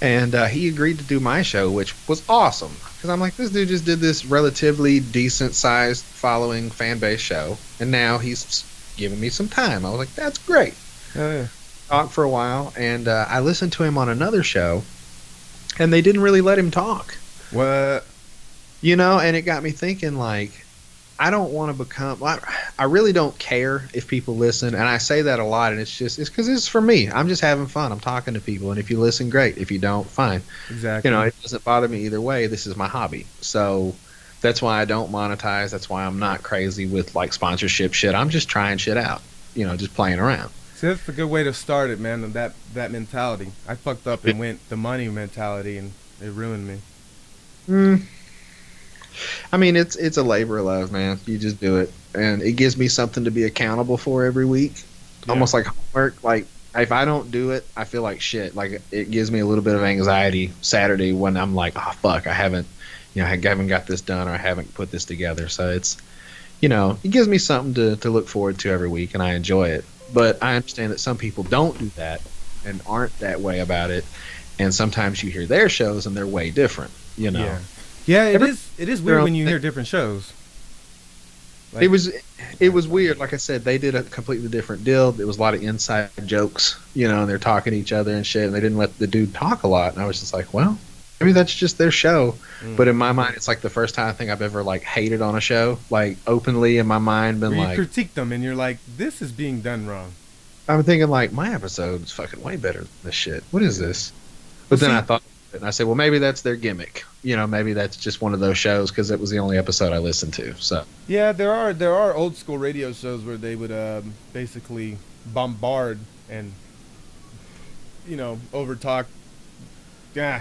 and he agreed to do my show, which was awesome. Because I'm like, this dude just did this relatively decent-sized following fan base show, and now he's giving me some time. I was like, that's great. Oh, yeah. Talked for a while, and I listened to him on another show, and they didn't really let him talk. What? And it got me thinking, like, I don't want to become... I really don't care if people listen, and I say that a lot, and it's because it's for me. I'm just having fun. I'm talking to people, and if you listen, great. If you don't, fine. Exactly. It doesn't bother me either way. This is my hobby. So that's why I don't monetize. That's why I'm not crazy with, like, sponsorship shit. I'm just trying shit out, just playing around. See, that's a good way to start it, man, that mentality. I fucked up and went the money mentality, and it ruined me. I mean, it's a labor of love, man. You just do it, and it gives me something to be accountable for every week. Yeah. Almost like homework. Like, if I don't do it, I feel like shit. Like, it gives me a little bit of anxiety Saturday when I'm like, oh fuck, I haven't got this done, or I haven't put this together. So it's, it gives me something to look forward to every week, and I enjoy it. But I understand that some people don't do that and aren't that way about it, and sometimes you hear their shows and they're way different. Yeah. Yeah, it is. It is weird when you hear different shows. Like, it was weird. Like I said, they did a completely different deal. There was a lot of inside jokes, and they're talking to each other and shit, and they didn't let the dude talk a lot. And I was just like, well, maybe that's just their show. But in my mind, it's like the first time I think I've ever like hated on a show, like openly in my mind, been like, you critique them and you're like, this is being done wrong. I'm thinking like, my episode is fucking way better than this shit. What is this? But then I thought, and I said, well, maybe that's their gimmick. Maybe that's just one of those shows because it was the only episode I listened to. So yeah, there are old school radio shows where they would basically bombard and overtalk. Yeah.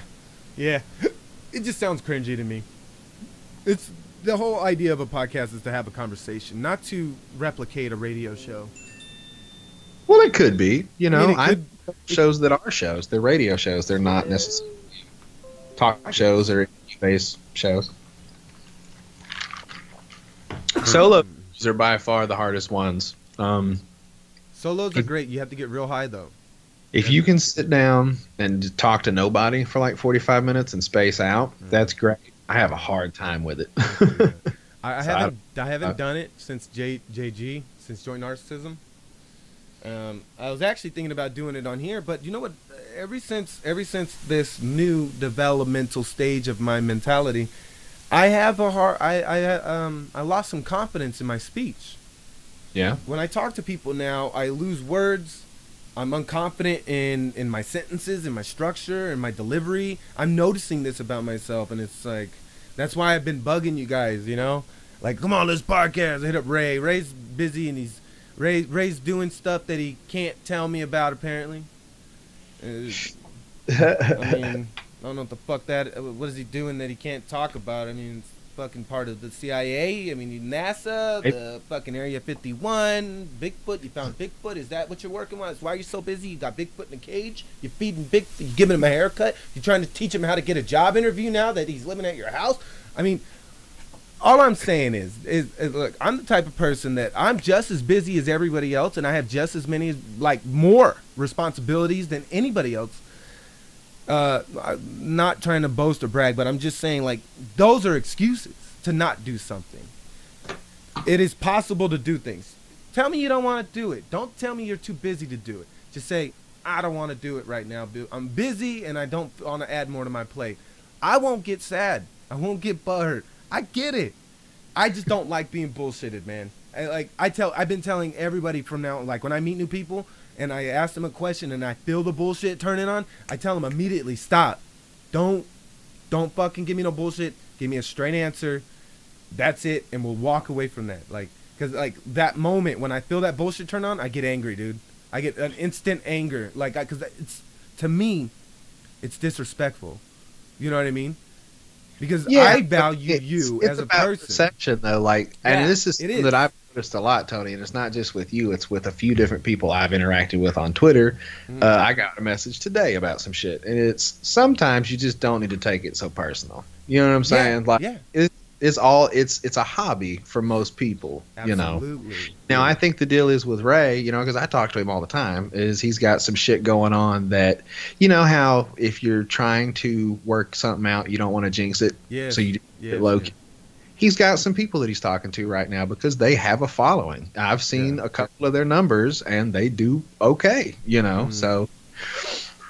It just sounds cringy to me. It's the whole idea of a podcast is to have a conversation, not to replicate a radio show. Well, it could be. I shows that are shows. They're radio shows. They're not necessarily talk shows or based shows. Solos are by far the hardest ones. Solos are great. You have to get real high though. If you can sit down and talk to nobody for like 45 minutes and space out, that's great. I have a hard time with it. I haven't done it since JG, since Joint Narcissism. I was actually thinking about doing it on here, but you know what? Ever since this new developmental stage of my mentality, I have I lost some confidence in my speech. Yeah. When I talk to people now, I lose words. I'm unconfident in my sentences, in my structure, in my delivery. I'm noticing this about myself, and it's like, that's why I've been bugging you guys, Like, come on, let's podcast. I hit up Ray. Ray's busy, and Ray's doing stuff that he can't tell me about, apparently. I mean, I don't know what the fuck what is he doing that he can't talk about? I mean, it's fucking part of the CIA. I mean, NASA, the fucking Area 51, Bigfoot. You found Bigfoot. Is that what you're working on? That's why you're so busy. You got Bigfoot in a cage. You're feeding Bigfoot. You're giving him a haircut. You're trying to teach him how to get a job interview now that he's living at your house. I mean, all I'm saying is look, I'm the type of person that I'm just as busy as everybody else, and I have just as many, like, more responsibilities than anybody else. I'm not trying to boast or brag, but I'm just saying, like, those are excuses to not do something. It is possible to do things. Tell me you don't want to do it. Don't tell me you're too busy to do it. Just say, I don't want to do it right now. I'm busy and I don't want to add more to my plate. I won't get sad. I won't get butthurt. I get it. I just don't like being bullshitted, man. I've been telling everybody from now, like, when I meet new people and I ask them a question and I feel the bullshit turning on, I tell them immediately, stop. Don't fucking give me no bullshit. Give me a straight answer. That's it, and we'll walk away from that. Like, because, like, that moment when I feel that bullshit turn on, I get angry, dude. I get an instant anger. Like, because it's, to me, it's disrespectful. You know what I mean? Because I value you as a person. Perception, though, like, and this is something that I've noticed a lot, Tony, and it's not just with you; it's with a few different people I've interacted with on Twitter. I got a message today about some shit, and it's sometimes you just don't need to take it so personal. You know what I'm saying? It's a hobby for most people. Absolutely. Now I think the deal is with Ray, because I talk to him all the time, is he's got some shit going on that, how if you're trying to work something out, you don't want to jinx it, so you get low key. He's got some people that he's talking to right now because they have a following. I've seen a couple of their numbers and they do okay, so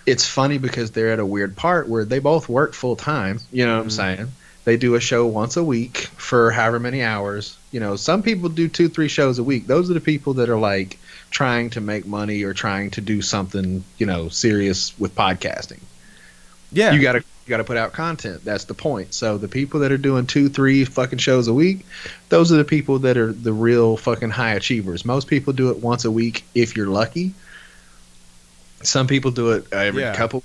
it's funny because they're at a weird part where they both work full time, what I'm saying? They do a show once a week for however many hours. Some people do 2-3 shows a week. Those are the people that are like trying to make money or trying to do something, serious with podcasting. Yeah. You got to put out content. That's the point. So the people that are doing 2-3 fucking shows a week, those are the people that are the real fucking high achievers. Most people do it once a week if you're lucky. Some people do it every couple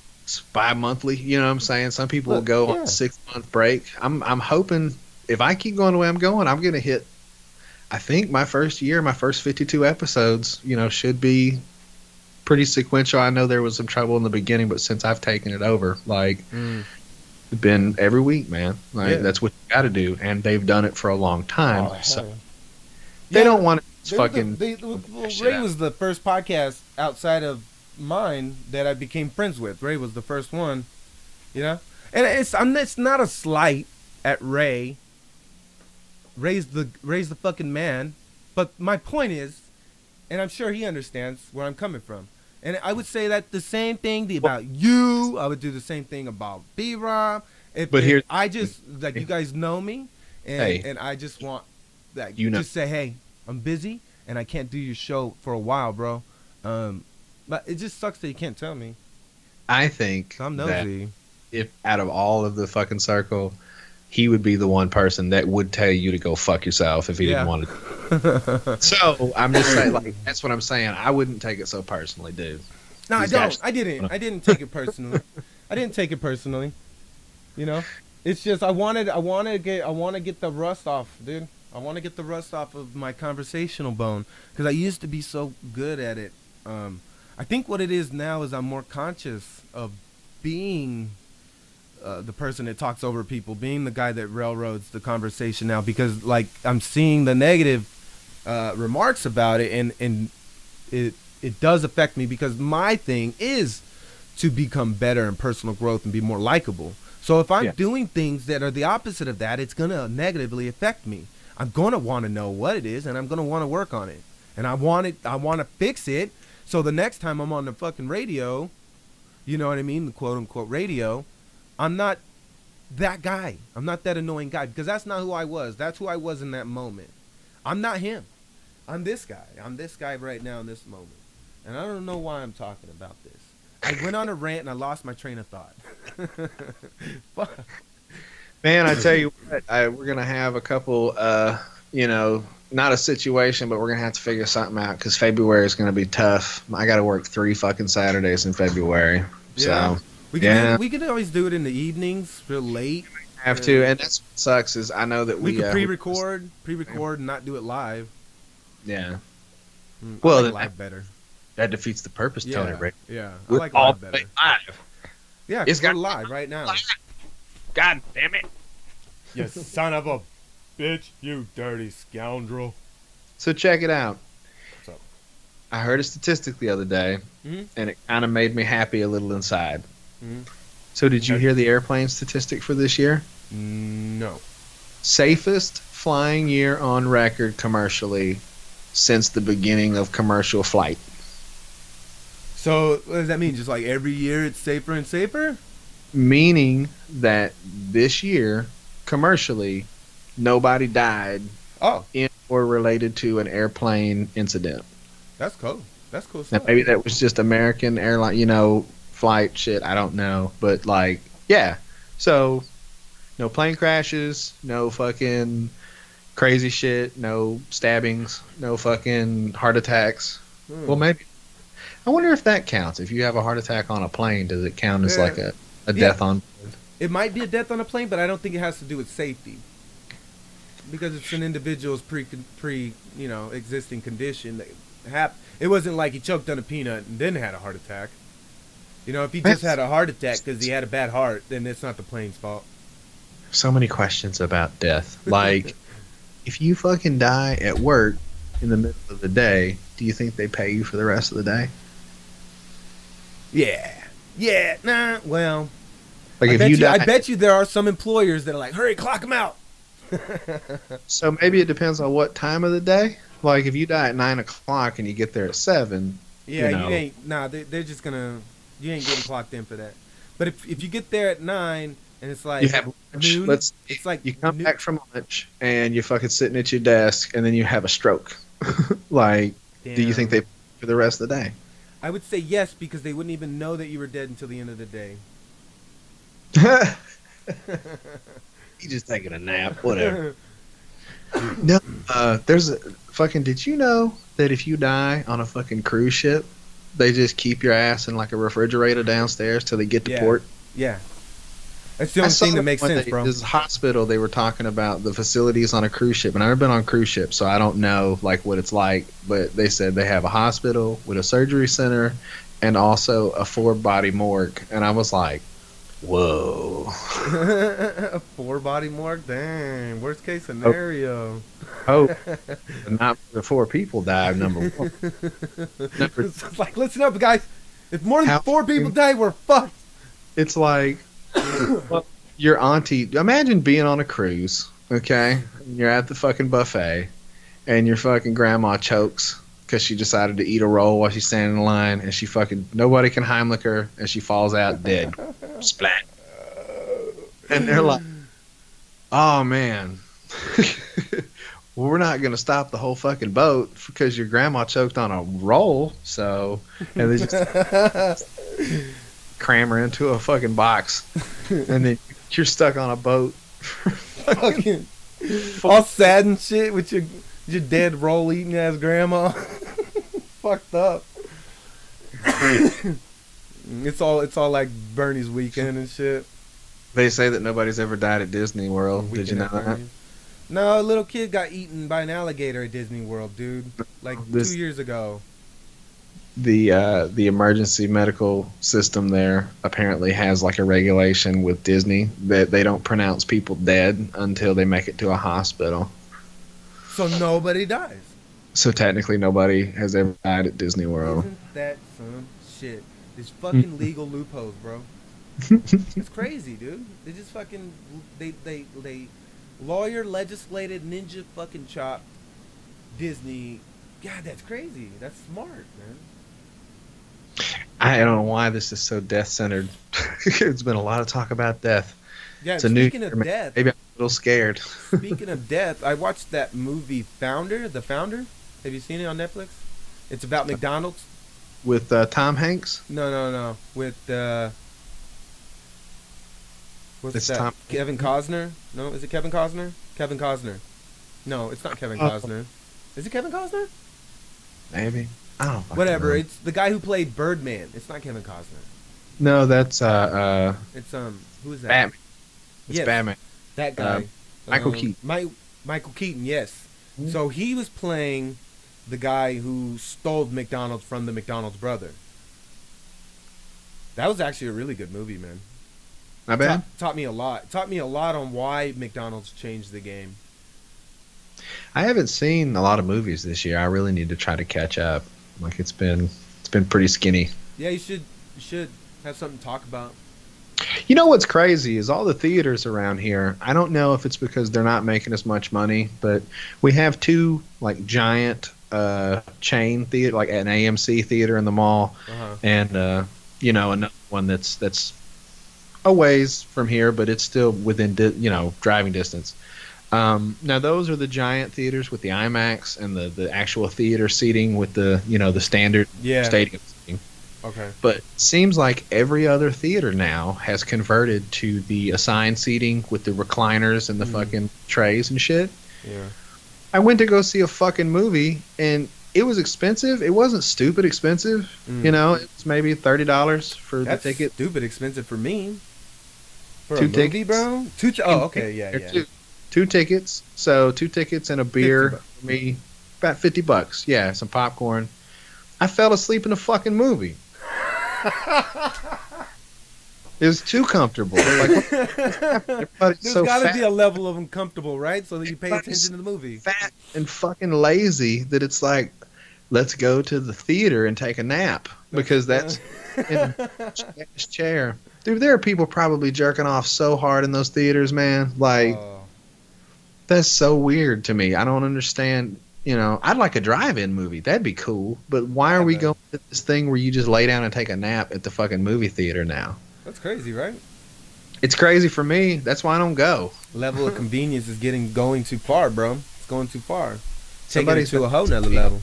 bi-monthly, you know what I'm saying? Some people will go on a 6-month break. I'm hoping if I keep going the way I'm going, I'm going to hit, I think my first year, my first 52 episodes, should be pretty sequential. I know there was some trouble in the beginning, but since I've taken it over, like, it's been every week, man. Like, that's what you got to do. And they've done it for a long time. So they don't want to fucking... Ray was the first podcast outside of mine that I became friends with. Ray was the first one, and it's not a slight. at Ray. Ray's the fucking man. But my point is, and I'm sure he understands where I'm coming from. And I would say that the same thing about you. I would do the same thing about B-Rob. But here, I just, like, you guys know me, and I just want, like, just say, hey, I'm busy, and I can't do your show for a while, bro. But it just sucks that you can't tell me. I think I'm nosy. That if out of all of the fucking circle, he would be the one person that would tell you to go fuck yourself if he didn't want to. So I'm just saying, like, that's what I'm saying. I wouldn't take it so personally, dude. No, I don't. I didn't take it personally. I didn't take it personally. You know, it's just I want to get the rust off, dude. I want to get the rust off of my conversational bone because I used to be so good at it. I think what it is now is I'm more conscious of being the person that talks over people, being the guy that railroads the conversation now, because, like, I'm seeing the negative remarks about it, and it does affect me because my thing is to become better in personal growth and be more likable. So if I'm doing things that are the opposite of that, it's going to negatively affect me. I'm going to want to know what it is, and I'm going to want to work on it. And I want to fix it. So the next time I'm on the fucking radio, you know what I mean, the quote unquote radio, I'm not that guy. I'm not that annoying guy, because that's not who I was. That's who I was in that moment. I'm not him. I'm this guy. I'm this guy right now in this moment. And I don't know why I'm talking about this. I went on a rant and I lost my train of thought. Fuck. Man, I tell you what, we're going to have a couple, not a situation, but we're going to have to figure something out because February is going to be tough. I got to work 3 fucking Saturdays in February. Yeah. So, we could always do it in the evenings, real late. Have to, and that's what sucks is I know that we could pre-record and not do it live. Yeah. Well, I like live better. That defeats the purpose, Tony. Right? Yeah, I like live better. Live. Yeah, it's got live right now. God damn it! You son of a bitch! You dirty scoundrel! So check it out. What's up? I heard a statistic the other day, and it kind of made me happy a little inside. So did you hear the airplane statistic for this year? No. Safest flying year on record commercially since the beginning of commercial flight. So what does that mean? Just like every year it's safer and safer? Meaning that this year, commercially, nobody died in or related to an airplane incident. That's cool. That's cool stuff. Now, maybe that was just American airline, flight shit. I don't know. But, like, yeah. So, no plane crashes, no fucking crazy shit, no stabbings, no fucking heart attacks. Well, maybe. I wonder if that counts. If you have a heart attack on a plane, does it count as like a death on board? It might be a death on a plane, but I don't think it has to do with safety. Because it's an individual's existing condition that happened. It wasn't like he choked on a peanut and then had a heart attack. If he just had a heart attack because he had a bad heart, then it's not the plane's fault. So many questions about death. Like, if you fucking die at work in the middle of the day, do you think they pay you for the rest of the day? Yeah. Nah. Well, like I bet you there are some employers that are like, hurry, clock them out. So maybe it depends on what time of the day. Like if you die at 9 o'clock and you get there at 7. Yeah, you ain't. Nah, they're just gonna. You ain't getting clocked in for that. But if you get there at 9 and it's like you have lunch, noon, it's like you come back from lunch and you're fucking sitting at your desk and then you have a stroke. Like, damn. Do you think they pay for the rest of the day? I would say yes, because they wouldn't even know that you were dead until the end of the day. You just taking a nap, whatever. No, there's a fucking. Did you know that if you die on a fucking cruise ship, they just keep your ass in like a refrigerator downstairs till they get to port? Yeah. That's the only thing that makes sense, bro. This hospital, they were talking about the facilities on a cruise ship, and I've never been on a cruise ship, so I don't know like what it's like. But they said they have a hospital with a surgery center, and also a 4-body morgue, and I was like, "Whoa!" A 4-body morgue, dang! Worst case scenario. Oh, not the 4 people died. Number 1. It's like, listen up, guys. If more than 4 people die, we're fucked. It's like. Well, your auntie. Imagine being on a cruise, okay? You're at the fucking buffet, and your fucking grandma chokes because she decided to eat a roll while she's standing in line, and she fucking nobody can Heimlich her, and she falls out dead. Splat. And they're like, "Oh man, well, we're not gonna stop the whole fucking boat because your grandma choked on a roll." So, and they just cram her into a fucking box, and then you're stuck on a boat. Fucking all sad and shit with your dead roll eating ass grandma. Fucked up. It's all like Bernie's weekend and shit. They say that nobody's ever died at Disney World. Did you know that? No, a little kid got eaten by an alligator at Disney World, dude. Like 2 years ago. The emergency medical system there apparently has like a regulation with Disney that they don't pronounce people dead until they make it to a hospital. So nobody dies. So technically nobody has ever died at Disney World. Isn't that some shit? There's fucking legal loopholes, bro. It's crazy, dude. They just fucking they lawyer legislated ninja fucking chop Disney. God, that's crazy. That's smart, man. I don't know why this is so death centered. It's been a lot of talk about death. Yeah, it's speaking of death, maybe I'm a little scared. Speaking of death, I watched that movie The Founder. Have you seen it on Netflix? It's about McDonald's. With Tom Hanks? No. With what's that? Tom Kevin Costner? No, is it Kevin Costner? Kevin Costner. No, it's not Kevin Costner. Is it Kevin Costner? Maybe. I don't Whatever. know. It's the guy who played Birdman. It's not Kevin Costner. No, that's It's who is that? Batman. It's yes, Batman. That guy. Michael Keaton. Michael Keaton, yes. So he was playing the guy who stole McDonald's from the McDonald's brother. That was actually a really good movie, man. Not bad. Taught me a lot. Taught me a lot on why McDonald's changed the game. I haven't seen a lot of movies this year. I really need to try to catch up. Like it's been pretty skinny. Yeah, you should have something to talk about. You know what's crazy is all the theaters around here. I don't know if it's because they're not making as much money, but we have two like giant chain theater, like an AMC theater in the mall, and another one that's a ways from here, but it's still within driving distance. Now those are the giant theaters with the IMAX and the actual theater seating with the the standard stadium seating. Okay. But it seems like every other theater now has converted to the assigned seating with the recliners and the fucking trays and shit. Yeah. I went to go see a fucking movie and it was expensive. It wasn't stupid expensive. It was maybe $30 for the ticket. Stupid expensive for me. For two a movie, tickets, bro. Okay, yeah. Two tickets. So 2 tickets and a beer for me. About $50. Yeah, some popcorn. I fell asleep in the fucking movie. It was too comfortable. Like, there's got to be a level of uncomfortable, right? So that you pay attention to the movie. Fat and fucking lazy that it's like, let's go to the theater and take a nap because that's in this chair. Dude, there are people probably jerking off so hard in those theaters, man. Like, that's so weird to me. I don't understand. I'd like a drive-in movie. That'd be cool. But why are we going to this thing where you just lay down and take a nap at the fucking movie theater now? That's crazy, right? It's crazy for me. That's why I don't go. Level of convenience is going too far, bro. It's going too far. Taking it to a whole nother level.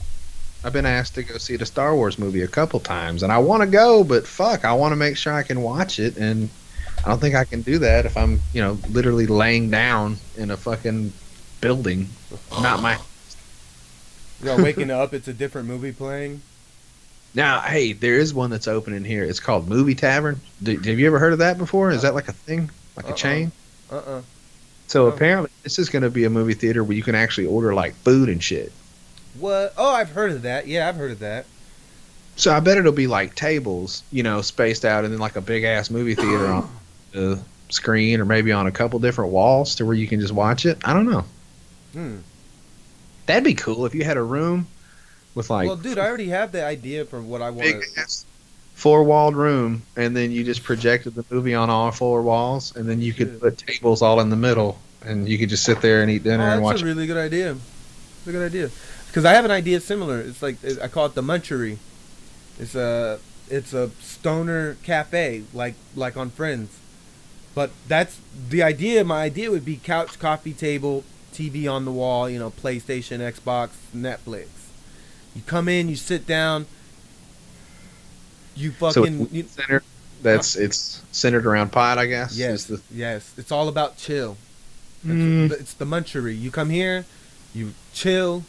I've been asked to go see the Star Wars movie a couple times, and I want to go, but fuck, I want to make sure I can watch it, and I don't think I can do that if I'm, literally laying down in a fucking building. Not my... waking up, it's a different movie playing. Now, hey, there is one that's opening here. It's called Movie Tavern. Have you ever heard of that before? Is that like a thing? Like a chain? So apparently this is going to be a movie theater where you can actually order like food and shit. What? Oh, I've heard of that. Yeah, I've heard of that. So I bet it'll be like tables, spaced out and then like a big ass movie theater on the screen or maybe on a couple different walls to where you can just watch it. I don't know. That'd be cool if you had a room with like... Well, dude, I already have the idea for what I want. 4-walled room, and then you just projected the movie on all 4 walls, and then you could put tables all in the middle, and you could just sit there and eat dinner and That's watch. a really good idea. It's a good idea. Because I have an idea similar. It's like I call it the Munchery. It's a stoner cafe like on Friends. But that's the idea. My idea would be couch, coffee table, TV on the wall. You know, PlayStation, Xbox, Netflix. You come in, you sit down. You So fucking it's centered. It's centered around pot, I guess. yes, yes. It's all about chill. It's the Munchery. You come here, you chill,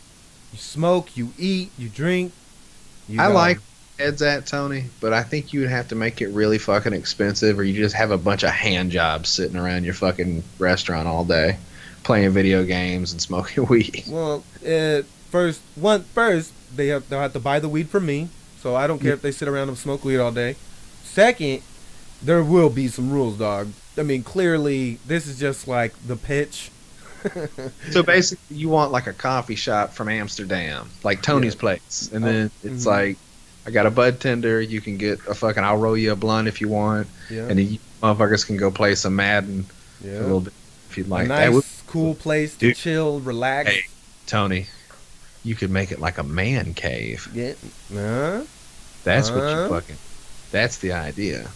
you smoke, you eat, you drink. You I go. like heads at Tony, but I think you would have to make it really fucking expensive, or you just have a bunch of hand jobs sitting around your fucking restaurant all day, playing video games and smoking weed. Well, first they'll have to buy the weed from me, so I don't care if they sit around and smoke weed all day. Second, there will be some rules, dog. I mean, clearly, this is just like the pitch. So basically, you want like a coffee shop from Amsterdam, like Tony's place, and then it's like, I got a bud tender. You can get a fucking. I'll roll you a blunt if you want, and then you motherfuckers can go play some Madden a little bit if you'd like. A nice, cool place to chill, relax. Hey, Tony, you could make it like a man cave. Yeah. That's what you fucking. That's the idea.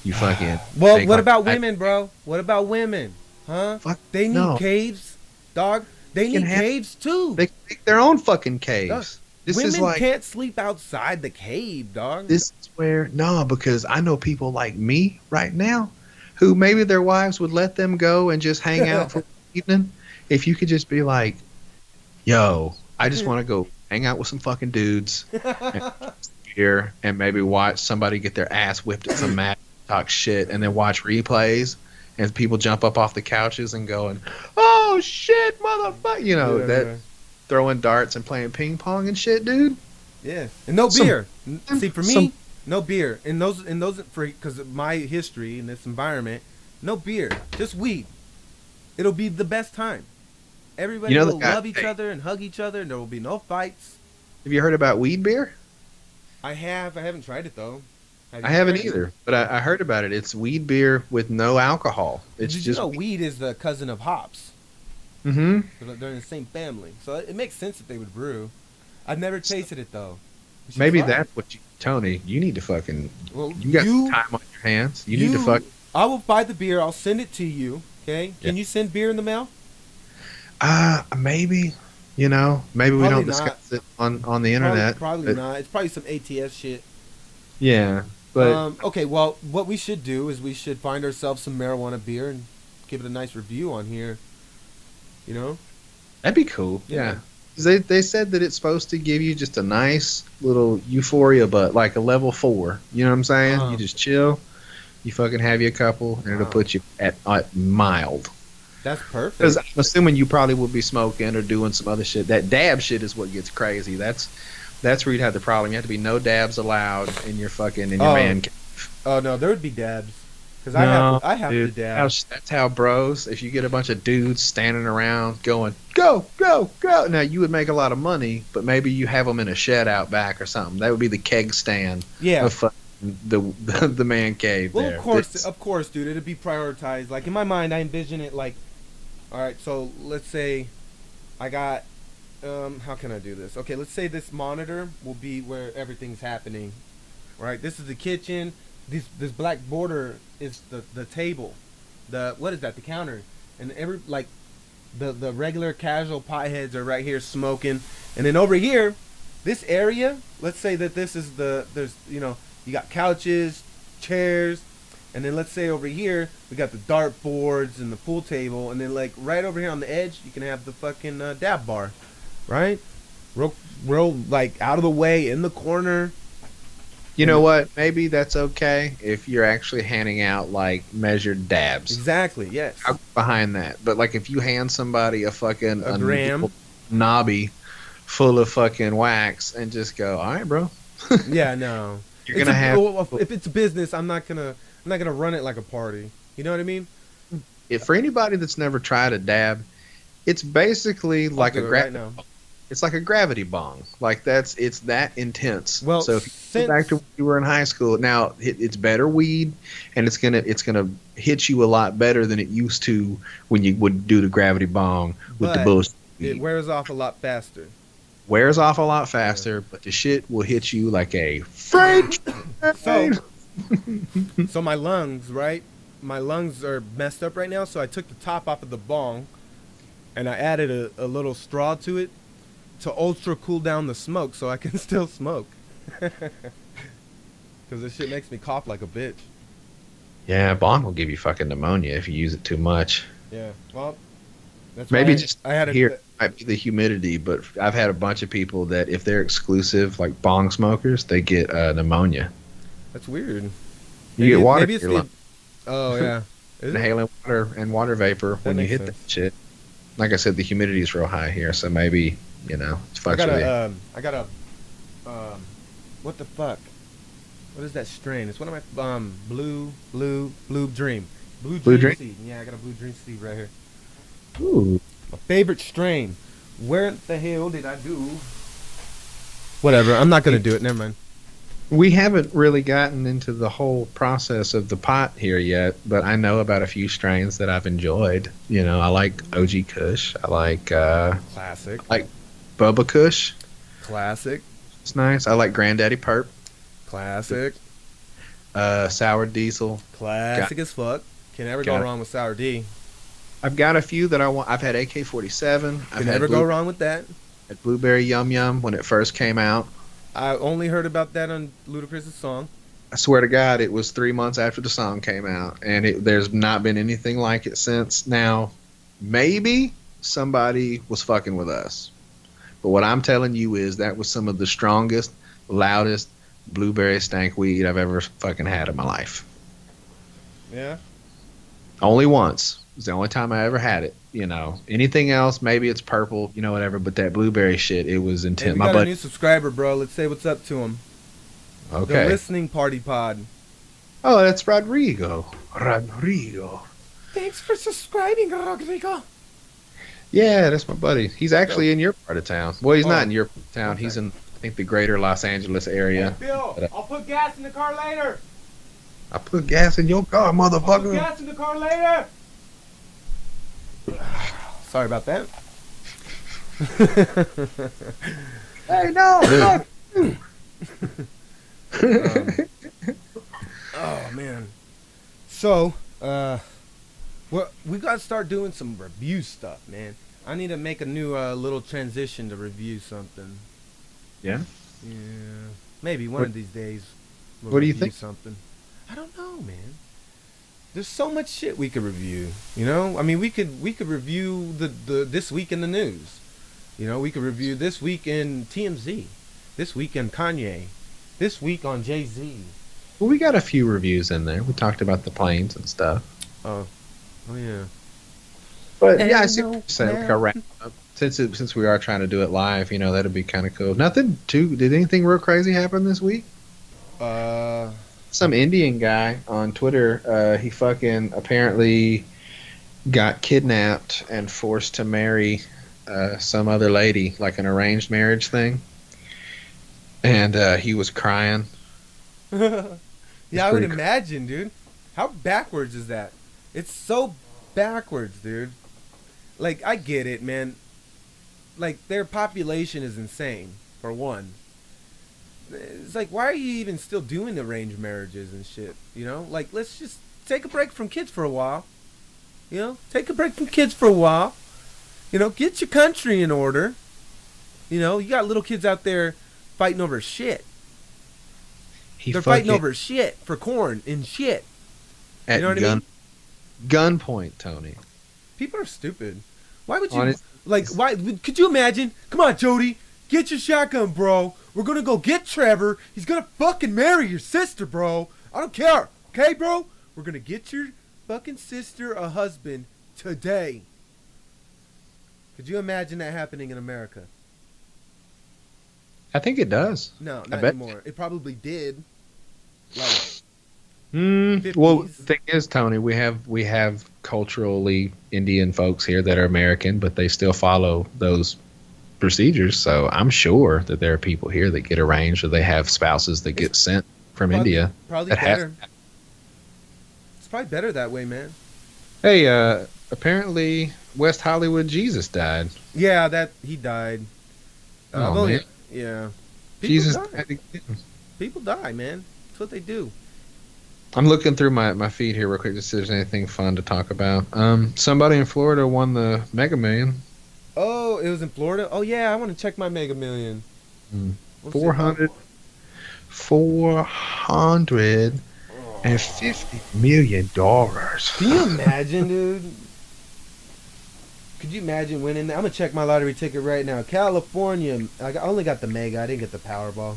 You fucking. Well, what about women, bro? What about women? Huh? They need caves, dog. They need caves too. They can make their own fucking caves. Women can't sleep outside the cave, dog. This is where because I know people like me right now, who maybe their wives would let them go and just hang out for the evening. If you could just be like, yo, I just want to go hang out with some fucking dudes, and beer, and maybe watch somebody get their ass whipped at some mat, talk shit, and then watch replays. And people jump up off the couches and going, "Oh shit, motherfucker!" You know throwing darts and playing ping pong and shit, dude. Yeah, and no beer. See, for me, no beer. In those, because of my history in this environment, no beer, just weed. It'll be the best time. Everybody will love each other and hug each other, and there will be no fights. Have you heard about weed beer? I have. I haven't tried it though. I haven't either, but I heard about it. It's weed beer with no alcohol. It's Did just you know weed is the cousin of hops? Mm-hmm. They're in the same family, so it makes sense that they would brew. I've never tasted it though. Maybe that's what Tony. You need to fucking. Well, you got some time on your hands. You need to fuck. I will buy the beer. I'll send it to you. Okay? Can you send beer in the mail? Maybe. Maybe we don't discuss it on the internet. Probably not. It's probably some ATS shit. Yeah. But okay, well, what we should do is we should find ourselves some marijuana beer and give it a nice review on here. That'd be cool. Yeah. They said that it's supposed to give you just a nice little euphoria, but like a level 4. You know what I'm saying? You just chill. You fucking have you a couple, and it'll put you at mild. That's perfect. Because I'm assuming you probably will be smoking or doing some other shit. That dab shit is what gets crazy. That's where you'd have the problem. You have to be no dabs allowed in your man cave. Oh no, there would be dabs. Because I have to dab. That's how bros. If you get a bunch of dudes standing around going go go go, now you would make a lot of money, but maybe you have them in a shed out back or something. That would be the keg stand. Yeah. Of the man cave. Well, there. Of course, dude. It'd be prioritized. Like in my mind, I envision it like, all right. So let's say I got. How can I do this? Okay, let's say this monitor will be where everything's happening. Right. This is the kitchen. This black border is the table. What is that? The counter. And the regular casual potheads are right here smoking. And then over here, this area, let's say that this is you got couches, chairs, and then let's say over here we got the dart boards and the pool table, and then like right over here on the edge you can have the fucking dab bar, right? Real like out of the way in the corner. You know what? Maybe that's okay if you're actually handing out like measured dabs. Exactly. Yes. Behind that, but like if you hand somebody a fucking a gram knobby full of fucking wax and just go, all right, bro. Yeah, no. You're gonna have. If it's a business, I'm not gonna run it like a party. You know what I mean? For anybody that's never tried a dab, it's basically like a right now. It's like a gravity bong. Like it's that intense. Well, So if you go back to when you were in high school, now it's better weed, and it's gonna hit you a lot better than it used to when you would do the gravity bong with the but bullshit it weed. wears off a lot faster. Wears off a lot Yeah. faster, but the shit will hit you like a freight So, train. so my lungs, right? My lungs are messed up right now. So I took the top off of the bong, and I added a little straw to it to ultra cool down the smoke, so I can still smoke. Because this shit makes me cough like a bitch. Yeah, bong will give you fucking pneumonia if you use it too much. Yeah. Well, that's Maybe why just I had here might be the humidity, but I've had a bunch of people that if they're exclusive, like bong smokers, they get pneumonia. That's weird. You get water Maybe in it's your the. lungs, Oh yeah. Is it? inhaling water and water vapor when you makes hit sense. that shit. Like I said, the humidity is real high here, so maybe it I fucks got with you. I got a. What the fuck? What is that strain? It's one of my blue dream. Blue dream seed. Yeah, I got a blue dream seed right here. Ooh. My favorite strain. Where the hell did I do? Whatever. I'm not gonna do it. Never mind. We haven't really gotten into the whole process of the pot here yet, but I know about a few strains that I've enjoyed. I like OG Kush. I like Classic. Bubba Kush. Classic. It's nice. I like Granddaddy Perp. Classic. Sour Diesel. Classic as fuck. Can never go Got it. wrong with Sour D. I've got a few that I want. I've had AK-47. I've Can had never go wrong with that. had Blueberry Yum Yum when it first came out. I only heard about that on Ludacris's song. I swear to God, it was 3 months after the song came out, and there's not been anything like it since. Now, maybe somebody was fucking with us, but what I'm telling you is that was some of the strongest, loudest blueberry stank weed I've ever fucking had in my life. Yeah. Only once. It was the only time I ever had it. Anything else, maybe it's purple, whatever. But that blueberry shit, it was Hey, intense. we My got a buddy. new subscriber, bro. Let's say what's up to him. The Okay. listening party pod. Oh, that's Rodrigo. Rodrigo. Thanks for subscribing, Rodrigo. Yeah, that's my buddy. He's actually in your part of town. Well, he's Oh. not in your town. He's in, I think, the greater Los Angeles area. Hey, Bill, I'll put gas in the car later. I put gas in your car, I'll put motherfucker. gas in the car later. Sorry about that. Hey, no, fuck. Oh man. So, we gotta start doing some review stuff, man. I need to make a new little transition to review something. Yeah? Yeah, maybe one of these days. We'll what do you review think? Something. I don't know, man. There's so much shit we could review. I mean, we could review the this week in the news. We could review this week in TMZ, this week in Kanye, this week on Jay-Z. Well, we got a few reviews in there. We talked about the planes and stuff. Oh yeah. But Ain't yeah, I see no what you're saying. Like a wrap up. Since we are trying to do it live, that'd be kind of cool. Nothing too. Did anything real crazy happen this week? Some Indian guy on Twitter. He fucking apparently got kidnapped and forced to marry some other lady, like an arranged marriage thing. And he was crying. Yeah, I would pretty imagine, dude. How backwards is that? It's so backwards, dude. Like, I get it, man. Like, their population is insane, for one. It's like, why are you even still doing arranged marriages and shit? Like, let's just take a break from kids for a while. Take a break from kids for a while. Get your country in order. You got little kids out there fighting over shit. They're fighting over shit for corn and shit. At You know what I mean? gunpoint, Tony. People are stupid. Why would you Honest- why could you imagine? Come on, Jodi, get your shotgun, bro. We're gonna go get Trevor. He's gonna fucking marry your sister, bro. I don't care. Okay, bro? We're gonna get your fucking sister a husband today. Could you imagine that happening in America? I think it does. No, I not bet. anymore. It probably did. Like, Well, 50s. the thing is, Tony, we have culturally Indian folks here that are American, but they still follow those procedures. So I'm sure that there are people here that get arranged, or they have spouses that get sent from India. Probably that better. It's probably better that way, man. Hey, apparently West Hollywood Jesus died. Yeah, that he died. Oh man, yeah. Jesus Die. died again. People die, man. That's what they do. I'm looking through my feed here real quick to see if there's anything fun to talk about. Somebody in Florida won the Mega Million. Oh, it was in Florida? Oh, yeah, I want to check my Mega Million. $450 million. Can you imagine, dude? Could you imagine winning that? I'm going to check my lottery ticket right now. California. I only got the Mega. I didn't get the Powerball.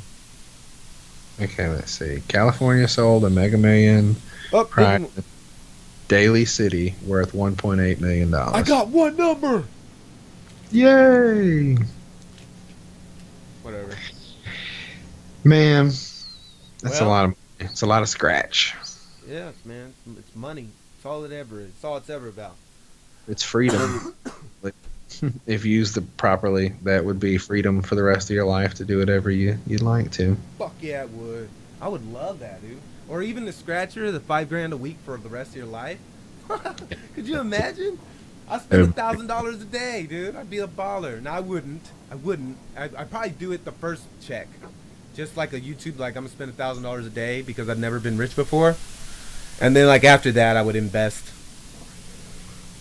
Okay, let's see. California sold a Mega Million prize. Daly City worth $1.8 million. I got one number. Yay! Whatever. Man, that's a lot of money. It's a lot of scratch. Yes, man. It's money. It's all it ever is. It's all it's ever about. It's freedom. If used properly, that would be freedom for the rest of your life to do whatever you'd like to. Fuck yeah, it would. I would love that, dude. Or even the scratcher, the $5,000 a week for the rest of your life. Could you imagine? I spend $1,000 a day, dude. I'd be a baller. No, I wouldn't. I'd probably do it the first check. Just like a YouTube, like I'm gonna spend $1,000 a day because I've never been rich before. And then like after that, I would invest.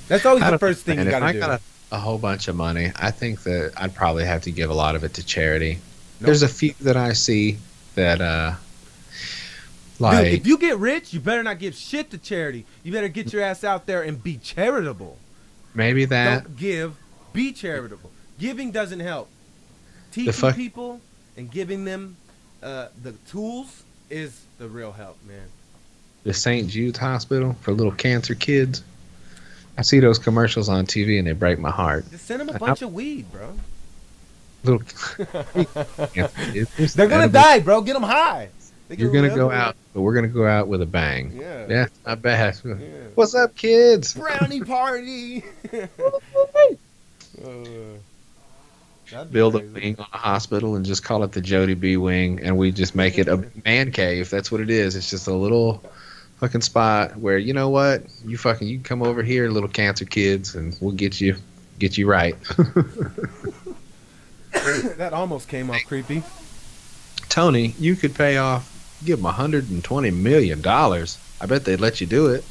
That's always the first thing you gotta do. If I got a whole bunch of money, I think that I'd probably have to give a lot of it to charity. Nope. There's a few that I see that like, dude, if you get rich, you better not give shit to charity. You better get your ass out there and be charitable. Maybe that. Don't give, be charitable. Giving doesn't help. Teaching people and giving them the tools is the real help, man. The St. Jude's Hospital for little cancer kids. I see those commercials on TV and they break my heart. Just send them a bunch of weed, bro. They're gonna die, bro. Get them high. You're gonna go out, but we're gonna go out with a bang. Yeah, not bad. Yeah. What's up, kids? Brownie party. Build a wing on a hospital and just call it the Jodi B wing, and we just make it a man cave. That's what it is. It's just a little fucking spot where, you know what, you can come over here, little cancer kids, and we'll get you right. That almost came off creepy. Tony, you could give them $120 million. I bet they'd let you do it.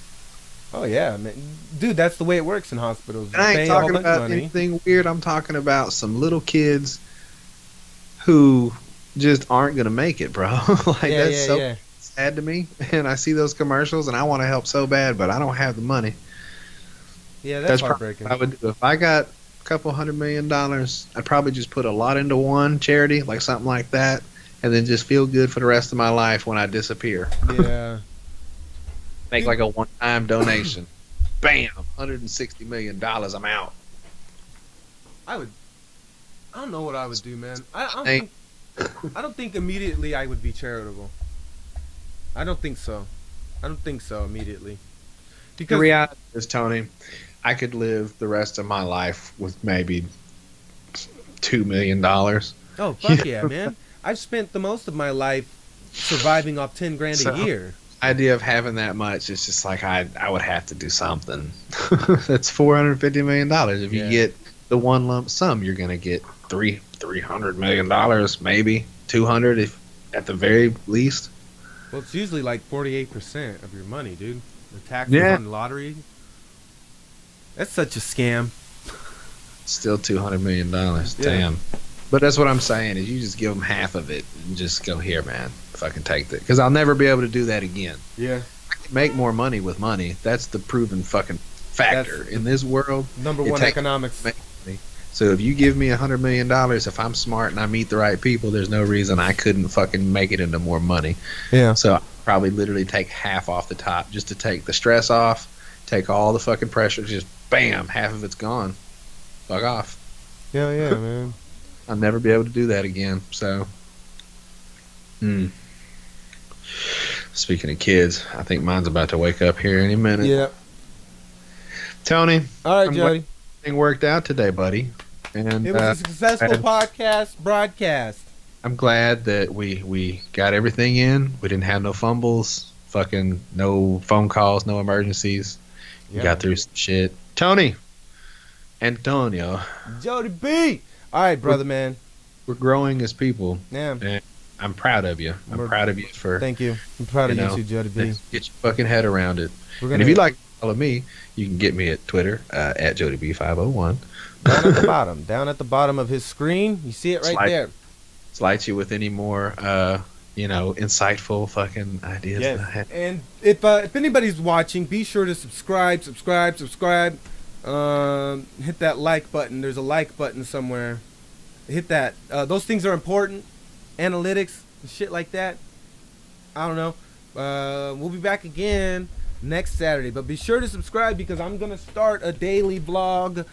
Oh yeah, man. Dude, that's the way it works in hospitals. I ain't talking about anything weird. I'm talking about some little kids who just aren't gonna make it, bro. That's so sad to me. And I see those commercials, and I want to help so bad, but I don't have the money. Yeah, that's heartbreaking. What I would do if I got a couple $100 million. I'd probably just put a lot into one charity, like something like that, and then just feel good for the rest of my life when I disappear. Yeah. Make like a one-time donation. Bam! $160 million. I'm out. I don't know what I would do, man. I don't think immediately I would be charitable. I don't think so immediately. Because the reality is, Tony, I could live the rest of my life with maybe $2 million. Oh, fuck yeah, man. I've spent the most of my life surviving off $10,000 a year. Idea of having that much, it's just like I would have to do something. That's $450 million. If you get the one lump sum, you're gonna get $300 million, maybe 200 if at the very least. Well, it's usually like 48% of your money, dude. The taxes on the lottery. That's such a scam. Still $200 million. Damn. But that's what I'm saying, is you just give them half of it and just go, here, man, fucking take that. Because I'll never be able to do that again. Yeah. I can make more money with money. That's the proven fucking factor. In this world, number one economics. So if you give me $100 million, if I'm smart and I meet the right people, there's no reason I couldn't fucking make it into more money. Yeah. So I'll probably literally take half off the top just to take the stress off, take all the fucking pressure, just bam, half of it's gone. Fuck off. Yeah, man. I'll never be able to do that again. So, speaking of kids, I think mine's about to wake up here any minute. Yeah. Tony. All right, Jodi. Everything worked out today, buddy. And It was a successful podcast broadcast. I'm glad that we got everything in. We didn't have no fumbles, fucking no phone calls, no emergencies. We got through some shit. Tony, Antonio, Jodi B. All right, brother, man. We're growing as people. Yeah. And I'm proud of you. I'm proud of you for. Thank you. I'm proud of you too, Jodi B. Get your fucking head around it. And if you'd like to follow me, you can get me at Twitter at JodiB501. Down at the bottom of his screen. You see it right there. Slight you with any more, insightful fucking ideas. Yes. And if anybody's watching, be sure to subscribe. Hit that like button. There's a like button somewhere. Hit that. Those things are important. Analytics and shit like that. I don't know. We'll be back again next Saturday. But be sure to subscribe because I'm going to start a daily vlog.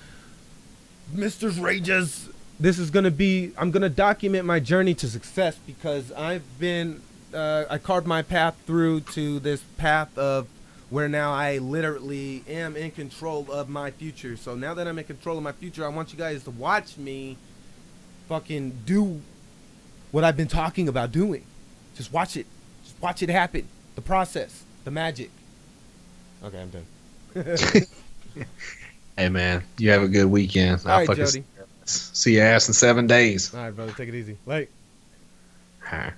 Mr. Rages. I'm going to document my journey to success because I carved my path through to this path of where now I literally am in control of my future. So now that I'm in control of my future, I want you guys to watch me fucking do what I've been talking about doing. Just watch it. Just watch it happen. The process. The magic. Okay, I'm done. Hey, man. You have a good weekend. All right, Jodi. See your ass in 7 days. All right, brother. Take it easy. Like. All right.